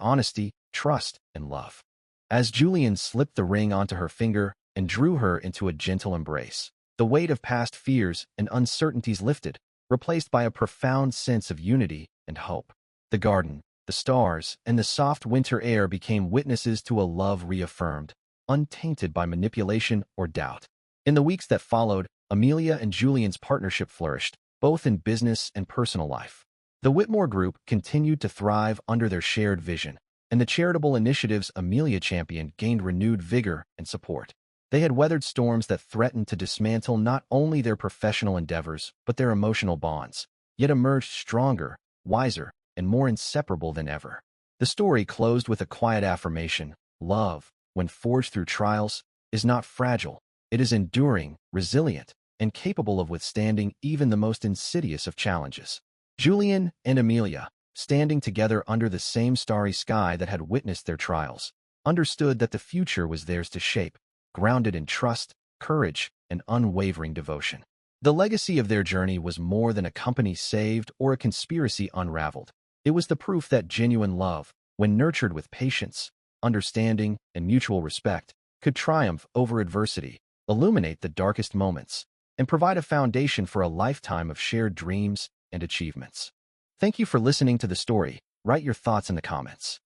honesty, trust, and love." As Julian slipped the ring onto her finger and drew her into a gentle embrace, the weight of past fears and uncertainties lifted, replaced by a profound sense of unity and hope. The garden, the stars, and the soft winter air became witnesses to a love reaffirmed, untainted by manipulation or doubt. In the weeks that followed, Amelia and Julian's partnership flourished, both in business and personal life. The Whitmore Group continued to thrive under their shared vision, and the charitable initiatives Amelia championed gained renewed vigor and support. They had weathered storms that threatened to dismantle not only their professional endeavors, but their emotional bonds, yet emerged stronger, wiser, and more inseparable than ever. The story closed with a quiet affirmation: love, when forged through trials, is not fragile. It is enduring, resilient, and capable of withstanding even the most insidious of challenges. Julian and Amelia, standing together under the same starry sky that had witnessed their trials, understood that the future was theirs to shape, grounded in trust, courage, and unwavering devotion. The legacy of their journey was more than a company saved or a conspiracy unraveled. It was the proof that genuine love, when nurtured with patience, understanding, and mutual respect, could triumph over adversity, illuminate the darkest moments, and provide a foundation for a lifetime of shared dreams and achievements. Thank you for listening to the story. Write your thoughts in the comments.